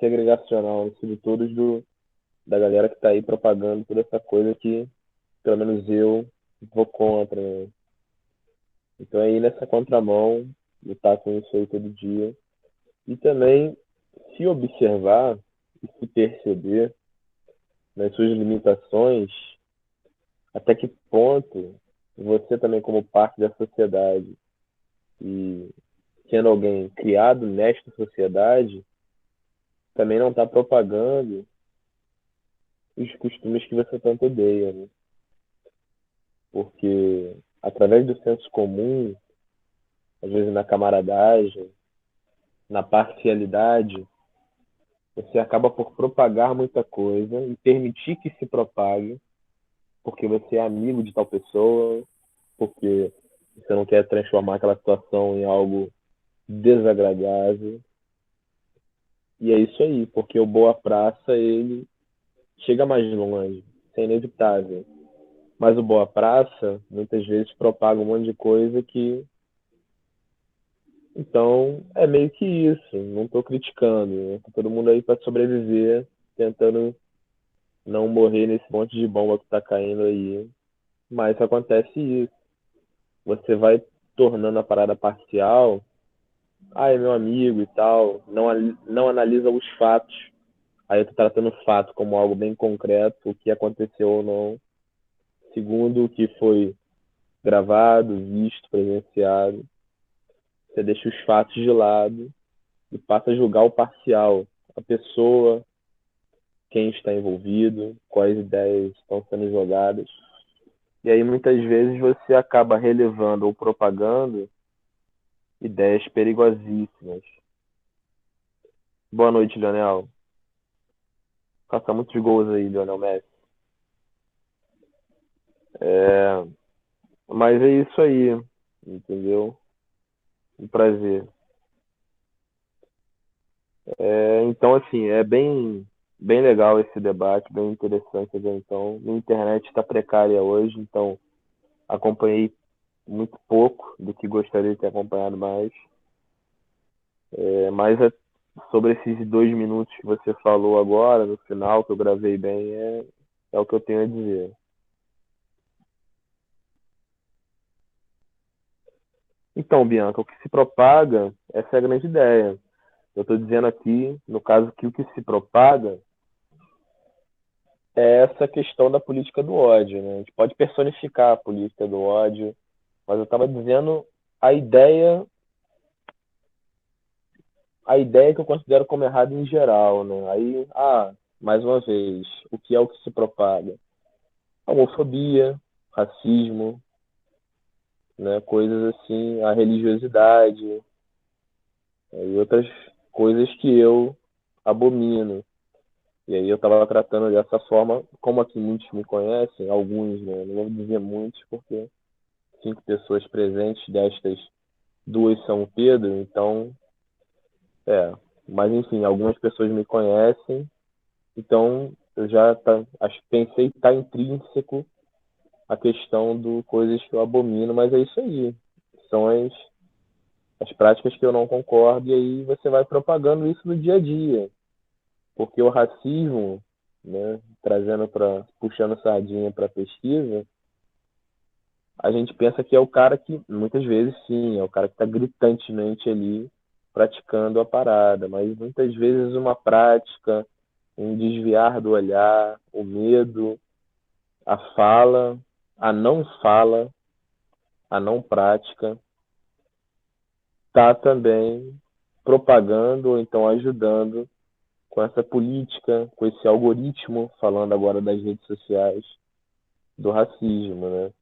segregacional, no sentido de todos da galera que está aí propagando toda essa coisa que, pelo menos eu, vou contra, né? Então aí nessa contramão, lutar com isso aí todo dia. E também se observar e se perceber nas suas limitações, até que ponto você também como parte da sociedade e sendo alguém criado nesta sociedade, também não está propagando os costumes que você tanto odeia, né? Porque através do senso comum, às vezes na camaradagem, na parcialidade, você acaba por propagar muita coisa e permitir que se propague, porque você é amigo de tal pessoa, porque você não quer transformar aquela situação em algo desagradável. E é isso aí, porque o Boa Praça, ele chega mais longe, isso é inevitável. Mas o Boa Praça, muitas vezes, propaga um monte de coisa que. Então, é meio que isso. Não estou criticando, né? Tá todo mundo aí para sobreviver, tentando não morrer nesse monte de bomba que está caindo aí. Mas acontece isso. Você vai tornando a parada parcial. Ah, é meu amigo e tal. Não analisa os fatos. Aí eu tô tratando o fato como algo bem concreto, o que aconteceu ou não. Segundo, o que foi gravado, visto, presenciado. Você deixa os fatos de lado e passa a julgar o parcial, a pessoa, quem está envolvido, quais ideias estão sendo jogadas. E aí muitas vezes você acaba relevando ou propagando ideias perigosíssimas. Boa noite, Lionel. Faça muitos gols aí, Lionel Messi. Mas é isso aí, entendeu? Um prazer. Então, assim, é bem legal esse debate, bem interessante. Então, minha internet está precária hoje, então acompanhei muito pouco do que gostaria de ter acompanhado mais. Mas sobre esses 2 minutos que você falou agora, no final, que eu gravei bem, é o que eu tenho a dizer. Então, Bianca, o que se propaga, essa é a grande ideia. Eu estou dizendo aqui, no caso, que o que se propaga é essa questão da política do ódio, né? A gente pode personificar a política do ódio, mas eu estava dizendo a ideia, a ideia que eu considero como errada em geral, né? Aí, mais uma vez, o que é o que se propaga? Homofobia, racismo, né? Coisas assim, a religiosidade, e outras coisas que eu abomino. E aí eu estava tratando dessa forma, como aqui muitos me conhecem, alguns, né? Não vou dizer muitos, porque 5 pessoas presentes destas 2 São Pedro, então, mas enfim, algumas pessoas me conhecem, então eu já pensei que está intrínseco a questão do coisas que eu abomino, mas é isso aí. São as práticas que eu não concordo, e aí você vai propagando isso no dia a dia. Porque o racismo, né, puxando sardinha para pesquisa, a gente pensa que é o cara que, muitas vezes sim, é o cara que está gritantemente ali praticando a parada, mas muitas vezes uma prática, um desviar do olhar, o medo, a fala, fala, a não prática, está também propagando ou então ajudando com essa política, com esse algoritmo, falando agora das redes sociais, do racismo, né?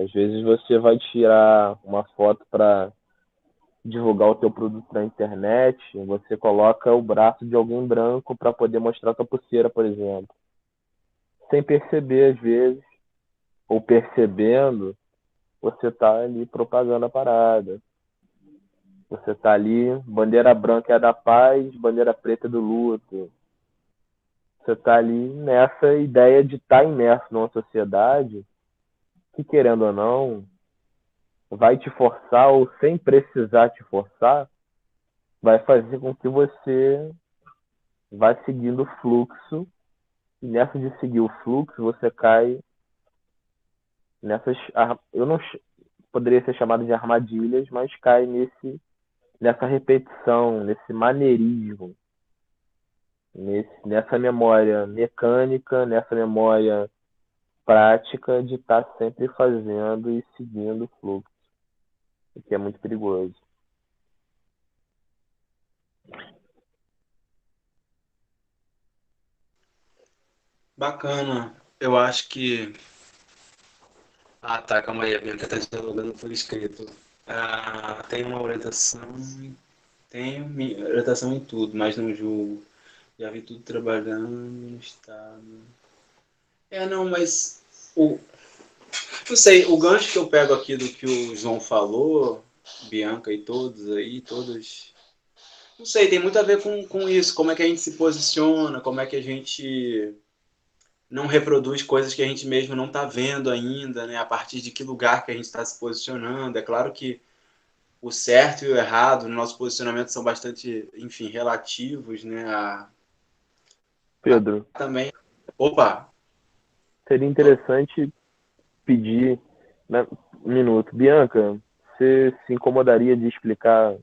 Às vezes você vai tirar uma foto para divulgar o teu produto na internet, você coloca o braço de alguém branco para poder mostrar tua pulseira, por exemplo. Sem perceber, às vezes, ou percebendo, você tá ali propagando a parada. Você tá ali, bandeira branca é da paz, bandeira preta é do luto. Você tá ali nessa ideia de estar imerso numa sociedade que, querendo ou não, vai te forçar, ou sem precisar te forçar, vai fazer com que você vá seguindo o fluxo, e nessa de seguir o fluxo, você cai nessas, eu não poderia ser chamado de armadilhas, mas cai nessa repetição, nesse maneirismo, nessa memória mecânica, nessa memória prática de estar sempre fazendo e seguindo o fluxo, o que é muito perigoso. Bacana. Eu acho que. Ah, tá, calma aí, a Bianca tá dialogando por escrito. Tem uma orientação. Tenho minha orientação em tudo, mas não julgo. Já vi tudo trabalhando no Estado. Não, mas. Não sei, o gancho que eu pego aqui do que o João falou, Bianca e todos aí, todos. Não sei, tem muito a ver com isso. Como é que a gente se posiciona, como é que a gente não reproduz coisas que a gente mesmo não está vendo ainda, né? A partir de que lugar que a gente está se posicionando. É claro que o certo e o errado no nosso posicionamento são bastante, enfim, relativos, né? Pedro, Também. Opa! seria interessante pedir, né, um minuto. Bianca, você se incomodaria de explicar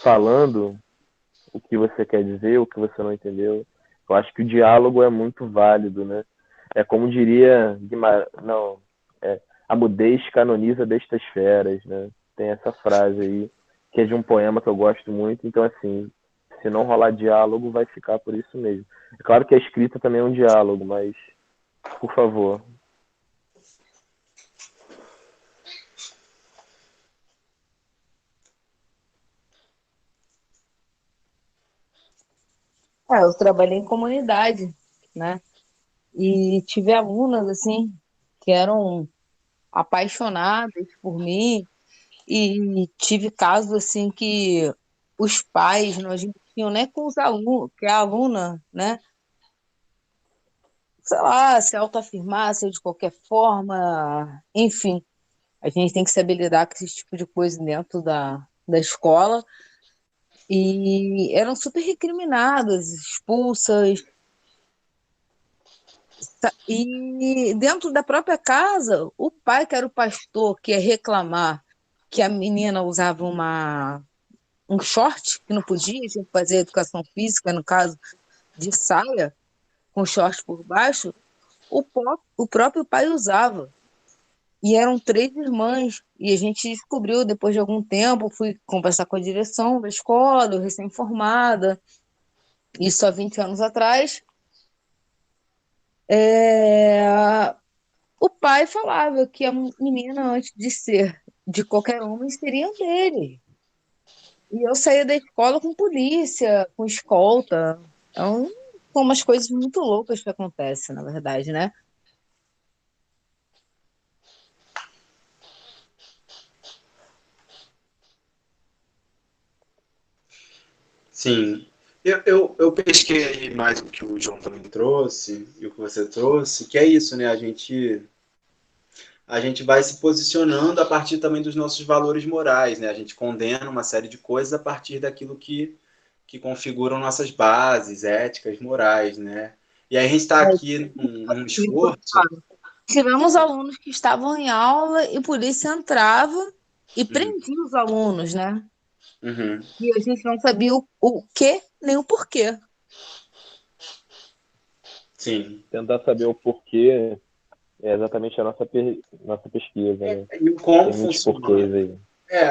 falando o que você quer dizer, o que você não entendeu? Eu acho que o diálogo é muito válido, né? É como diria Guimarães, não, a mudez canoniza bestas feras, né? Tem essa frase aí, que é de um poema que eu gosto muito, então assim, se não rolar diálogo, vai ficar por isso mesmo. É claro que a escrita também é um diálogo, mas, por favor. Eu trabalhei em comunidade, né? E tive alunas, assim, que eram apaixonadas por mim, e tive casos, assim, que os pais não admitiam nem com os alunos, que a aluna, né? Sei lá, se autoafirmasse de qualquer forma, enfim. A gente tem que saber lidar com esse tipo de coisa dentro da escola. E eram super recriminadas, expulsas. E dentro da própria casa, o pai, que era o pastor, que ia reclamar que a menina usava um short, que não podia, tinha que fazer educação física, no caso, de saia, com short por baixo, o próprio pai usava. E eram três irmãs, e a gente descobriu depois de algum tempo, fui conversar com a direção da escola, eu recém-formada, isso há 20 anos atrás. O pai falava que a menina, antes de ser de qualquer homem, seria dele. E eu saía da escola com polícia, com escolta. Então, são umas coisas muito loucas que acontecem, na verdade, né? Sim. Eu pesquei aí mais o que o João também trouxe e o que você trouxe, que é isso, né? A gente a gente vai se posicionando a partir também dos nossos valores morais, né? A gente condena uma série de coisas a partir daquilo que configuram nossas bases éticas, morais, né? E aí a gente está aqui num esforço. Tivemos alunos que estavam em aula e por isso entrava e prendia os alunos, né? Uhum. E a gente não sabia o quê nem o porquê. Sim. Tentar saber o porquê é exatamente a nossa pesquisa, né? E o como Tem muitos funciona. porquês aí.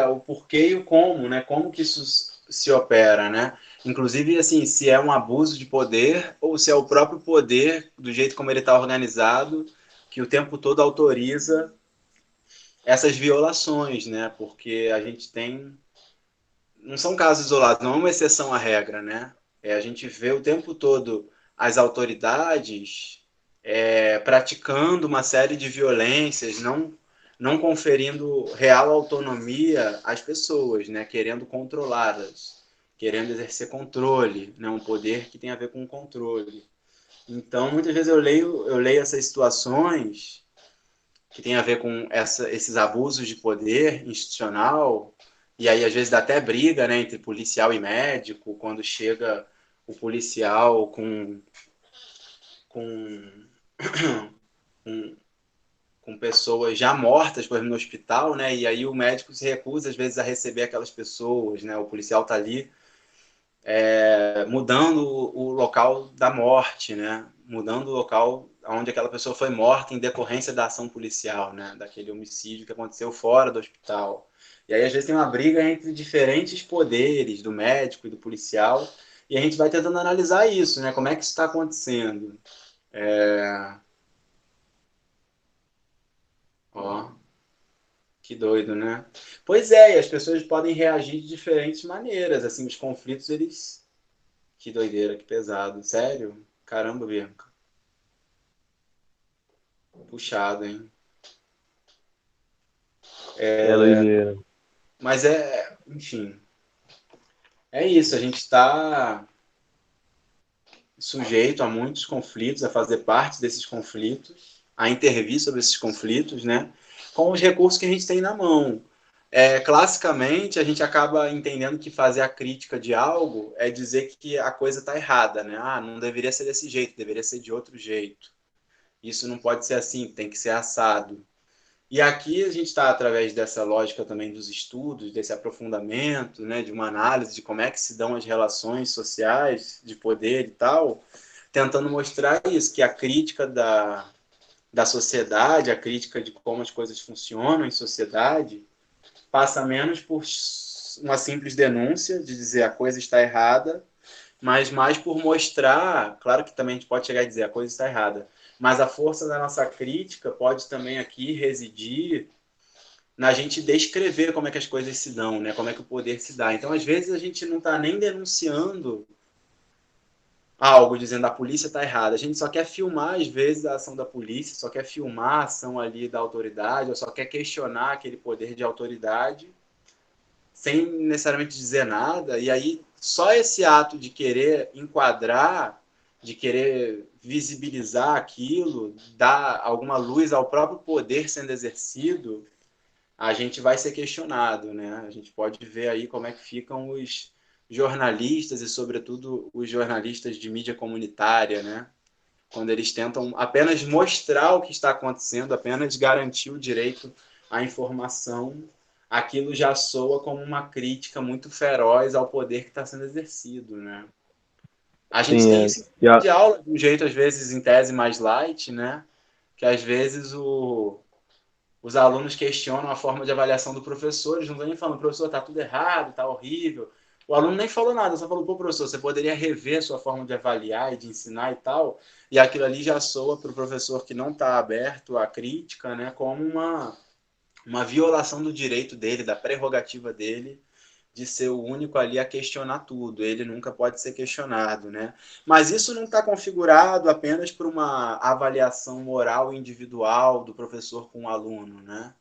O porquê e o como, né? Como que isso se opera, né? Inclusive, assim, se é um abuso de poder ou se é o próprio poder, do jeito como ele está organizado, que o tempo todo autoriza essas violações, né? Porque a gente tem... Não são casos isolados, não é uma exceção à regra, né? A gente vê o tempo todo as autoridades praticando uma série de violências, não conferindo real autonomia às pessoas, né? Querendo controlá-las, querendo exercer controle, né? Um poder que tem a ver com controle. Então, muitas vezes eu leio essas situações que tem a ver com esses abusos de poder institucional, e aí às vezes dá até briga, né, entre policial e médico, quando chega o policial com, com, com pessoas já mortas, por exemplo, no hospital, né, e aí o médico se recusa às vezes a receber aquelas pessoas, né, o policial está ali mudando o local da morte, né? Mudando o local onde aquela pessoa foi morta em decorrência da ação policial, né? Daquele homicídio que aconteceu fora do hospital. E aí, às vezes, tem uma briga entre diferentes poderes, do médico e do policial, e a gente vai tentando analisar isso, né? Como é que isso está acontecendo? Ó, que doido, né? Pois é, e as pessoas podem reagir de diferentes maneiras, assim, os conflitos, eles... Que doideira, que pesado. Sério? Caramba, Bianca. Puxado, hein? É doideira. Mas enfim, é isso. A gente está sujeito a muitos conflitos, a fazer parte desses conflitos, a intervir sobre esses conflitos, né? Com os recursos que a gente tem na mão. Classicamente, a gente acaba entendendo que fazer a crítica de algo é dizer que a coisa está errada, né? Ah, não deveria ser desse jeito, deveria ser de outro jeito. Isso não pode ser assim, tem que ser assado. E aqui a gente está, através dessa lógica também dos estudos, desse aprofundamento, né, de uma análise de como é que se dão as relações sociais, de poder e tal, tentando mostrar isso, que a crítica da sociedade, a crítica de como as coisas funcionam em sociedade, passa menos por uma simples denúncia de dizer a coisa está errada, mas mais por mostrar, claro que também a gente pode chegar e dizer a coisa está errada, mas a força da nossa crítica pode também aqui residir na gente descrever como é que as coisas se dão, né? Como é que o poder se dá. Então, às vezes, a gente não está nem denunciando algo, dizendo a polícia está errada. A gente só quer filmar, às vezes, a ação da polícia, só quer filmar a ação ali da autoridade, ou só quer questionar aquele poder de autoridade, sem necessariamente dizer nada. E aí, só esse ato de querer enquadrar, de querer visibilizar aquilo, dar alguma luz ao próprio poder sendo exercido, a gente vai ser questionado, né? A gente pode ver aí como é que ficam os jornalistas e, sobretudo, os jornalistas de mídia comunitária, né? Quando eles tentam apenas mostrar o que está acontecendo, apenas garantir o direito à informação, aquilo já soa como uma crítica muito feroz ao poder que está sendo exercido, né? A gente tem Sim, isso em de aula, de um jeito, às vezes, em tese mais light, né? Que, às vezes, os alunos questionam a forma de avaliação do professor, eles não estão nem falando, professor, está tudo errado, está horrível. O aluno nem falou nada, só falou, pô, professor, você poderia rever a sua forma de avaliar e de ensinar e tal, e aquilo ali já soa para o professor que não está aberto à crítica, né, como uma violação do direito dele, da prerrogativa dele, de ser o único ali a questionar tudo. Ele nunca pode ser questionado, né? Mas isso não está configurado apenas por uma avaliação moral individual do professor com o aluno, né?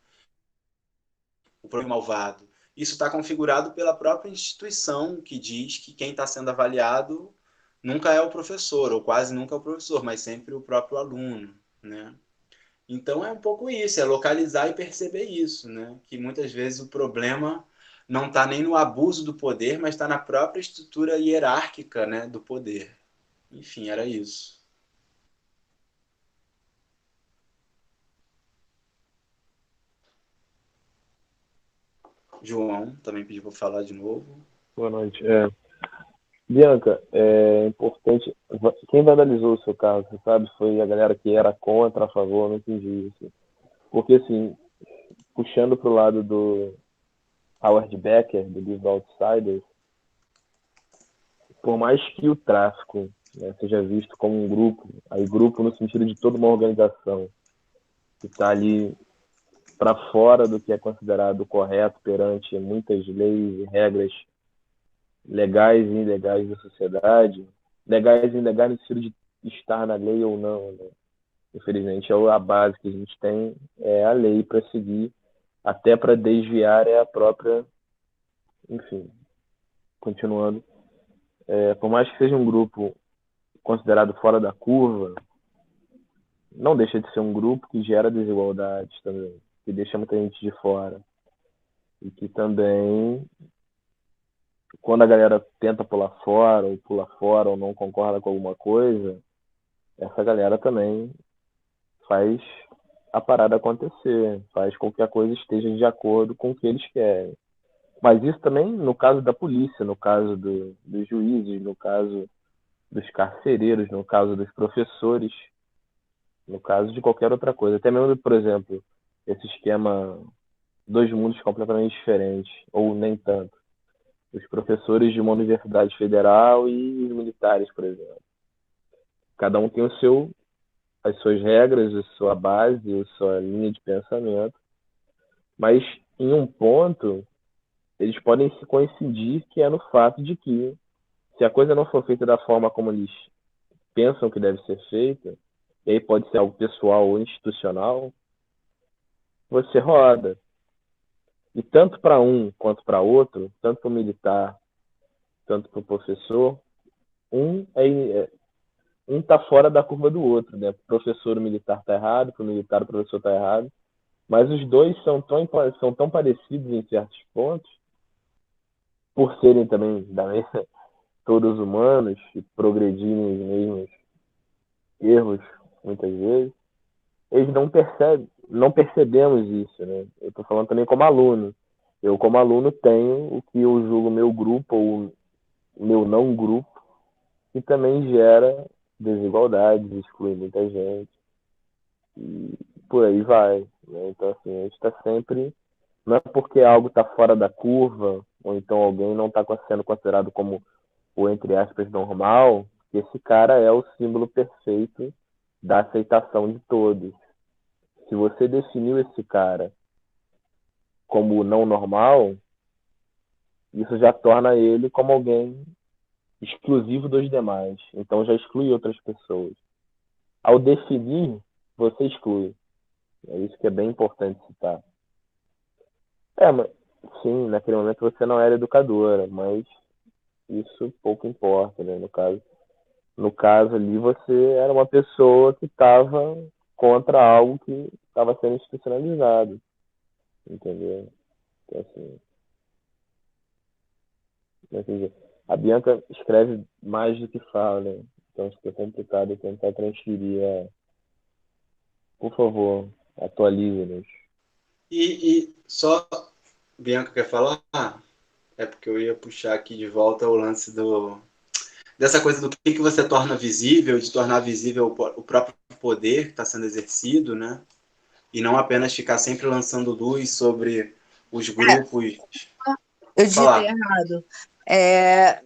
O próprio malvado. Isso está configurado pela própria instituição, que diz que quem está sendo avaliado nunca é o professor, ou quase nunca é o professor, mas sempre o próprio aluno, né? Então é um pouco isso, é localizar e perceber isso, né? Que muitas vezes o problema não está nem no abuso do poder, mas está na própria estrutura hierárquica, né, do poder. Enfim, era isso. João também pediu para falar de novo. Boa noite. Bianca, é importante. Quem vandalizou o seu carro, você sabe, foi a galera que era contra, a favor, não entendi isso. Porque, assim, puxando pro lado do Howard Becker, do livro Outsiders, por mais que o tráfico, né, seja visto como um grupo, aí grupo no sentido de toda uma organização, que está ali para fora do que é considerado correto perante muitas leis e regras legais e ilegais da sociedade, legais e ilegais no sentido de estar na lei ou não, né? Infelizmente, a base que a gente tem é a lei para seguir, até para desviar é a própria, enfim, continuando. Por mais que seja um grupo considerado fora da curva, não deixa de ser um grupo que gera desigualdades também, que deixa muita gente de fora. E que também, quando a galera tenta pular fora, ou pula fora, ou não concorda com alguma coisa, essa galera também faz a parada acontecer, faz com que a coisa esteja de acordo com o que eles querem. Mas isso também no caso da polícia, no caso dos juízes, no caso dos carcereiros, no caso dos professores, no caso de qualquer outra coisa. Até mesmo, por exemplo, esse esquema, dois mundos completamente diferentes, ou nem tanto. Os professores de uma universidade federal e os militares, por exemplo. Cada um tem as suas regras, a sua base, a sua linha de pensamento, mas em um ponto eles podem se coincidir, que é no fato de que, se a coisa não for feita da forma como eles pensam que deve ser feita, e aí pode ser algo pessoal ou institucional, você roda. E tanto para um quanto para outro, tanto para o militar, tanto para o professor, um tá fora da curva do outro, né? O professor, o militar tá errado, para o militar, o professor tá errado, mas os dois são tão parecidos em certos pontos, por serem também todos humanos e progredirem os mesmos erros, muitas vezes, eles não percebemos isso, né? Eu estou falando também como aluno. Eu, como aluno, tenho o que eu julgo meu grupo ou meu não grupo, que também gera desigualdades, exclui muita gente, e por aí vai, né? Então, assim, a gente está sempre. Não é porque algo está fora da curva, ou então alguém não está sendo considerado como o, entre aspas, normal, que esse cara é o símbolo perfeito da aceitação de todos. Se você definiu esse cara como não normal, isso já torna ele como alguém exclusivo dos demais. Então já exclui outras pessoas. Ao definir, você exclui. É isso que é bem importante citar. Mas, sim, naquele momento você não era educadora, mas isso pouco importa, né? No caso ali, você era uma pessoa que estava contra algo que estava sendo institucionalizado, entendeu? Então, assim, não entendi. A Bianca escreve mais do que fala, né? Então fica complicado tentar transferir. Por favor, atualize-nos. E só, Bianca quer falar? É porque eu ia puxar aqui de volta o lance dessa coisa do que você torna visível, de tornar visível o próprio poder que está sendo exercido, né? E não apenas ficar sempre lançando luz sobre os grupos. Eu Pode digitei falar. errado.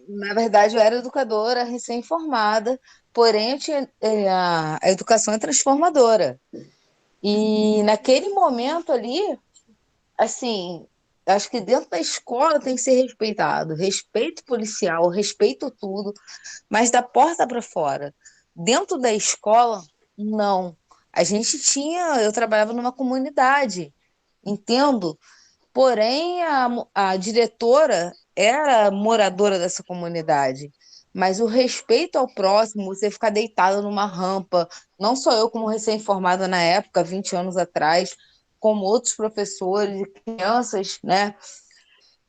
Na verdade, eu era educadora recém-formada, porém a educação é transformadora. E naquele momento ali, assim, acho que dentro da escola tem que ser respeitado, respeito policial, respeito tudo, mas da porta para fora. Dentro da escola, não. Eu trabalhava numa comunidade, entendo. Porém, a diretora era moradora dessa comunidade. Mas o respeito ao próximo, você ficar deitado numa rampa, não só eu como recém-formada na época, 20 anos atrás, como outros professores e crianças, né?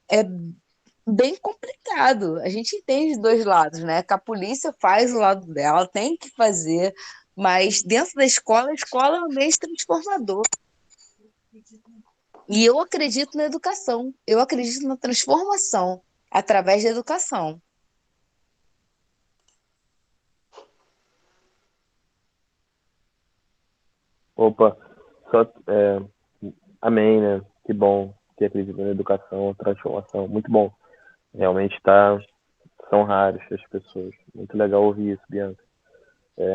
É bem complicado. A gente entende os dois lados, né? Que a polícia faz o lado dela, tem que fazer, mas dentro da escola, a escola é um ambiente transformador. E eu acredito na educação, eu acredito na transformação através da educação. Opa, só, amém, né? Que bom que acredita na educação, transformação. Muito bom. Realmente são raras as pessoas. Muito legal ouvir isso, Bianca.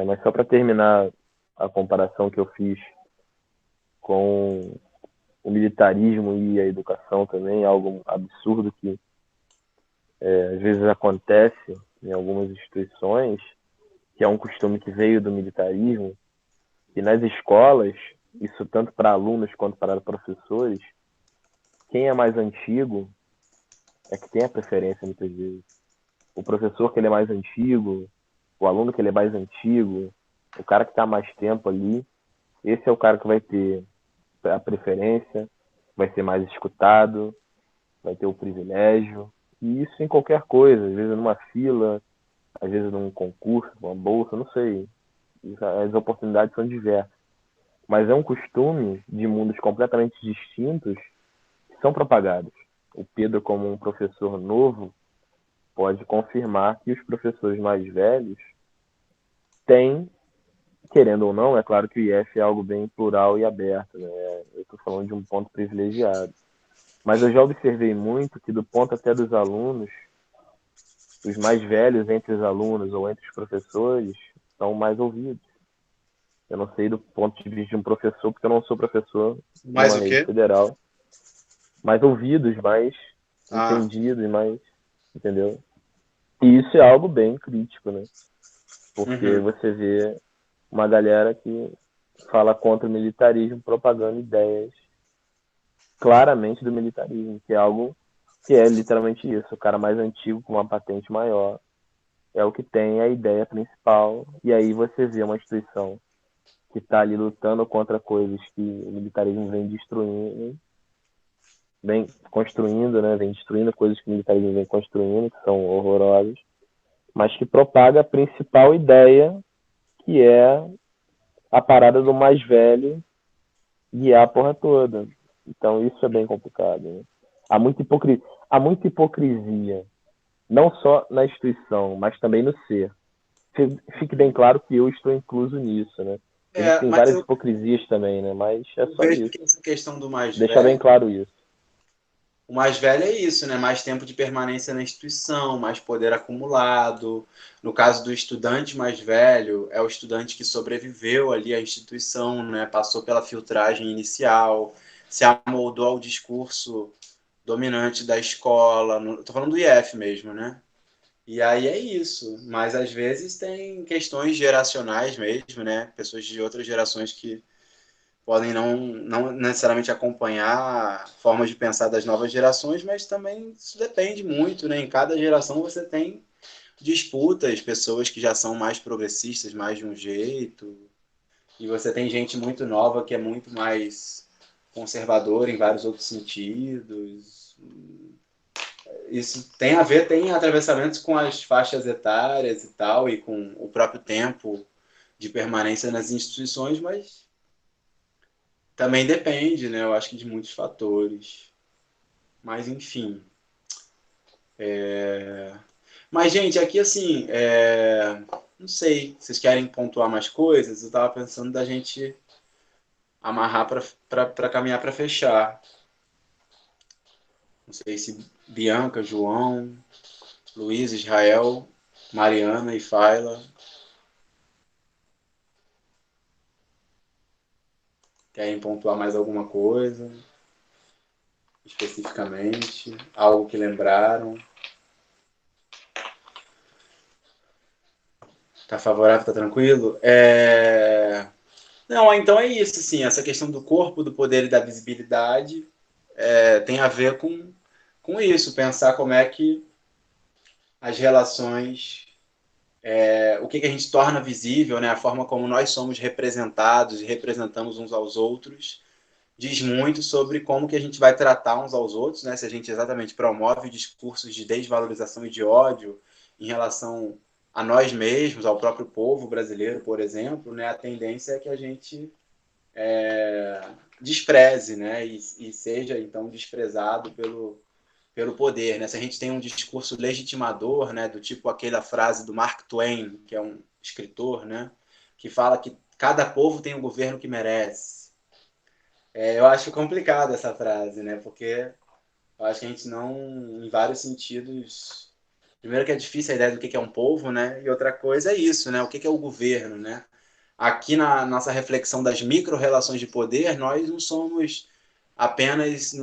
Mas só para terminar a comparação que eu fiz com o militarismo e a educação também, algo absurdo que às vezes acontece em algumas instituições, que é um costume que veio do militarismo, e nas escolas, isso tanto para alunos quanto para professores, quem é mais antigo é que tem a preferência muitas vezes. O professor que ele é mais antigo, o aluno que ele é mais antigo, o cara que está mais tempo ali, esse é o cara que vai ter a preferência, vai ser mais escutado, vai ter o privilégio. E isso em qualquer coisa, às vezes numa fila, às vezes num concurso, uma bolsa, não sei. As oportunidades são diversas. Mas é um costume de mundos completamente distintos que são propagados. O Pedro, como um professor novo, pode confirmar que os professores mais velhos têm, querendo ou não, é claro que o IF é algo bem plural e aberto, né? Eu estou falando de um ponto privilegiado. Mas eu já observei muito que, do ponto até dos alunos, os mais velhos entre os alunos ou entre os professores são mais ouvidos. Eu não sei do ponto de vista de um professor, porque eu não sou professor de Mais uma o rede quê? federal. Mais ouvidos, mais Ah, entendidos, mais... Entendeu? E isso é algo bem crítico, né? Porque você vê uma galera que fala contra o militarismo, propagando ideias claramente do militarismo, que é algo que é literalmente isso. O cara mais antigo com uma patente maior é o que tem a ideia principal. E aí você vê uma instituição que está ali lutando contra coisas que o militarismo vem destruindo, vem construindo, né? Vem destruindo coisas que o militarismo vem construindo, que são horrorosas, mas que propaga a principal ideia, que é a parada do mais velho guiar a porra toda. Então isso é bem complicado, né? Há muita hipocrisia, não só na instituição, mas também no ser. Fique bem claro que eu estou incluso nisso, né? Existem mas várias hipocrisias também, né? Mas é eu só vejo isso. que essa questão do mais Deixar bem velho, claro isso. o mais velho é isso, né? Mais tempo de permanência na instituição, mais poder acumulado. No caso do estudante mais velho, é o estudante que sobreviveu ali à instituição, né? Passou pela filtragem inicial, se amoldou ao discurso dominante da escola. Estou falando do IF mesmo, né? E aí é isso. Mas às vezes tem questões geracionais mesmo, né? Pessoas de outras gerações que podem não necessariamente acompanhar formas de pensar das novas gerações, mas também isso depende muito, né? Em cada geração você tem disputas, pessoas que já são mais progressistas, mais de um jeito, e você tem gente muito nova que é muito mais conservadora em vários outros sentidos. Isso tem a ver, tem atravessamentos com as faixas etárias e tal, e com o próprio tempo de permanência nas instituições, mas também depende, né? Eu acho que de muitos fatores. Mas, enfim. Mas, gente, aqui assim, não sei, vocês querem pontuar mais coisas? Eu estava pensando da gente amarrar para caminhar para fechar. Não sei se Bianca, João, Luiz, Israel, Mariana e Faila querem pontuar mais alguma coisa, especificamente, algo que lembraram. Tá favorável, tá tranquilo? Não, então é isso, assim, essa questão do corpo, do poder e da visibilidade tem a ver com isso, pensar como é que as relações o que a gente torna visível, né? A forma como nós somos representados e representamos uns aos outros, diz muito sobre como que a gente vai tratar uns aos outros, né? Se a gente exatamente promove discursos de desvalorização e de ódio em relação a nós mesmos, ao próprio povo brasileiro, por exemplo, né? A tendência é que a gente despreze, né? E seja, então, desprezado pelo poder, né? Se a gente tem um discurso legitimador, né? Do tipo aquela frase do Mark Twain, que é um escritor, né? Que fala que cada povo tem o governo que merece. Eu acho complicado essa frase, né? Porque eu acho que a gente não, em vários sentidos... Primeiro que é difícil a ideia do que é um povo, né? E outra coisa é isso, né? O que é o governo, né? Aqui na nossa reflexão das micro-relações de poder, nós não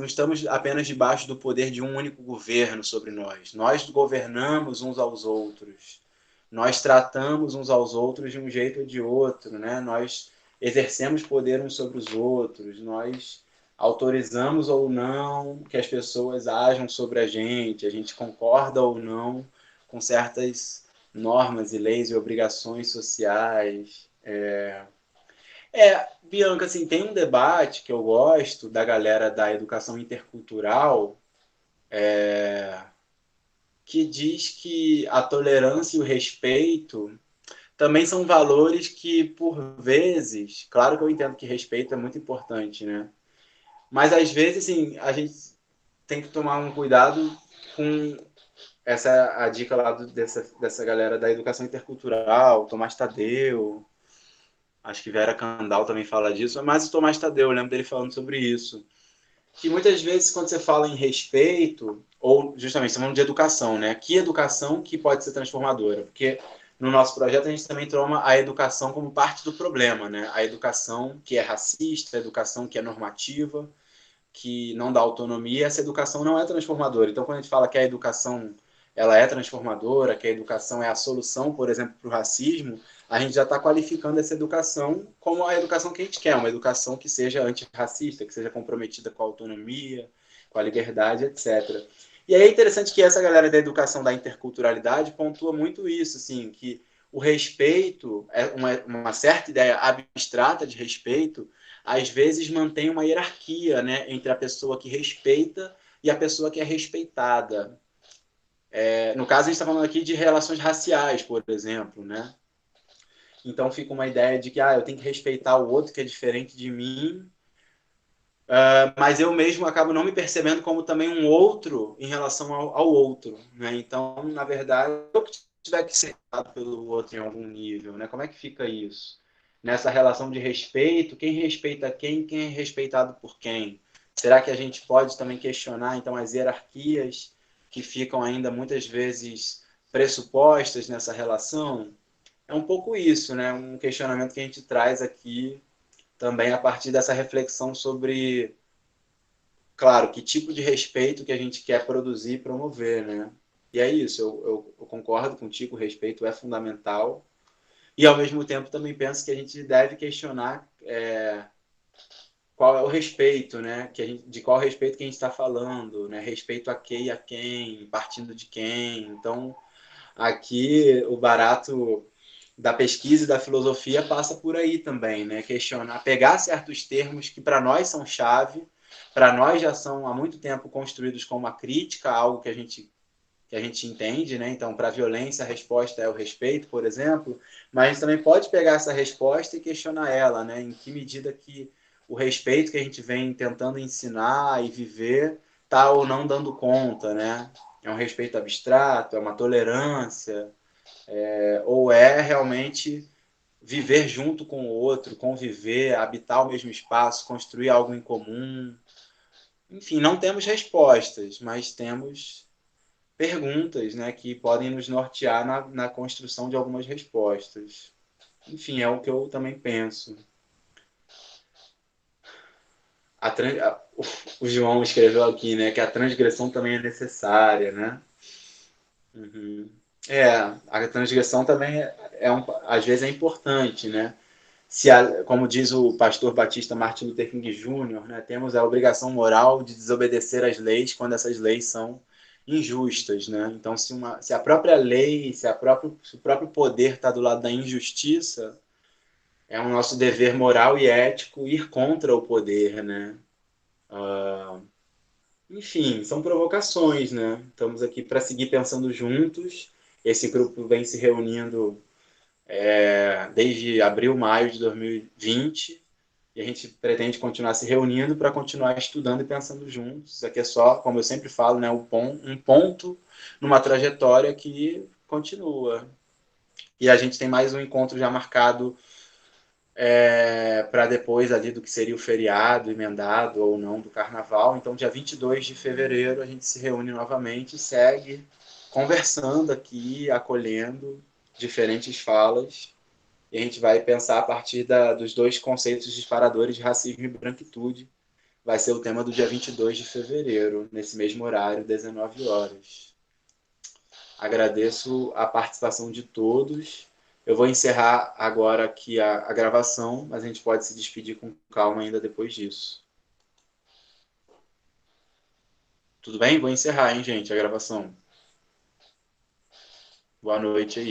estamos apenas debaixo do poder de um único governo sobre nós. Nós governamos uns aos outros. Nós tratamos uns aos outros de um jeito ou de outro, né? Nós exercemos poder uns sobre os outros, nós autorizamos ou não que as pessoas ajam sobre a gente concorda ou não com certas normas e leis e obrigações sociais. Bianca, assim, tem um debate que eu gosto da galera da educação intercultural, que diz que a tolerância e o respeito também são valores que, por vezes, claro que eu entendo que respeito é muito importante, né? Mas, às vezes, assim, a gente tem que tomar um cuidado com a dica lá dessa galera da educação intercultural, Tomás Tadeu, acho que Vera Kandal também fala disso, mas o Tomás Tadeu, eu lembro dele falando sobre isso. Que muitas vezes, quando você fala em respeito, ou justamente, estamos falando de educação, né? Que educação que pode ser transformadora? Porque no nosso projeto a gente também toma a educação como parte do problema, né? A educação que é racista, a educação que é normativa, que não dá autonomia, essa educação não é transformadora. Então, quando a gente fala que a educação ela é transformadora, que a educação é a solução, por exemplo, para o racismo, a gente já está qualificando essa educação como a educação que a gente quer, uma educação que seja antirracista, que seja comprometida com a autonomia, com a liberdade, etc. E aí é interessante que essa galera da educação da interculturalidade pontua muito isso, assim, que o respeito, uma certa ideia abstrata de respeito, às vezes mantém uma hierarquia, né, entre a pessoa que respeita e a pessoa que é respeitada. No caso, a gente está falando aqui de relações raciais, por exemplo, né? Então fica uma ideia de que eu tenho que respeitar o outro que é diferente de mim, mas eu mesmo acabo não me percebendo como também um outro em relação ao outro, né? Então, na verdade, eu que tiver que ser tratado pelo outro em algum nível, né? Como é que fica isso? Nessa relação de respeito, quem respeita quem é respeitado por quem? Será que a gente pode também questionar, então, as hierarquias que ficam ainda muitas vezes pressupostas nessa relação? É um pouco isso, né? Um questionamento que a gente traz aqui também a partir dessa reflexão sobre, claro, que tipo de respeito que a gente quer produzir e promover, né? E é isso, eu concordo contigo, o respeito é fundamental, e ao mesmo tempo também penso que a gente deve questionar qual é o respeito, né? De qual respeito que a gente está falando, né? Respeito a quem e a quem, partindo de quem. Então, aqui o barato da pesquisa e da filosofia passa por aí também, né? Questionar, pegar certos termos que para nós são chave, para nós já são há muito tempo construídos como uma crítica a algo que a gente entende, né? Então, para a violência, a resposta é o respeito, por exemplo, mas a gente também pode pegar essa resposta e questionar ela, né? Em que medida que o respeito que a gente vem tentando ensinar e viver está ou não dando conta, né? É um respeito abstrato, é uma tolerância, ou é realmente viver junto com o outro, conviver, habitar o mesmo espaço, construir algo em comum. Enfim, não temos respostas, mas temos perguntas, né, que podem nos nortear na construção de algumas respostas. Enfim, é o que eu também penso. O João escreveu aqui, né, que a transgressão também é necessária, né? Uhum. A transgressão também às vezes é importante, né? Como diz o pastor batista Martin Luther King Jr., né, temos a obrigação moral de desobedecer às leis quando essas leis são injustas, né? Então, se a própria lei, se o próprio poder está do lado da injustiça, é um nosso dever moral e ético ir contra o poder, né? Enfim, são provocações, né? Estamos aqui para seguir pensando juntos. Esse grupo vem se reunindo desde abril, maio de 2020, e a gente pretende continuar se reunindo para continuar estudando e pensando juntos. Isso aqui é só, como eu sempre falo, né, um ponto numa trajetória que continua. E a gente tem mais um encontro já marcado para depois ali do que seria o feriado, emendado ou não do carnaval. Então, dia 22 de fevereiro, a gente se reúne novamente e segue conversando aqui, acolhendo diferentes falas. E a gente vai pensar a partir dos dois conceitos disparadores de racismo e branquitude. Vai ser o tema do dia 22 de fevereiro, nesse mesmo horário, 19 horas. Agradeço a participação de todos. Eu vou encerrar agora aqui a gravação, mas a gente pode se despedir com calma ainda depois disso. Tudo bem? Vou encerrar, hein, gente, a gravação. Boa noite aí.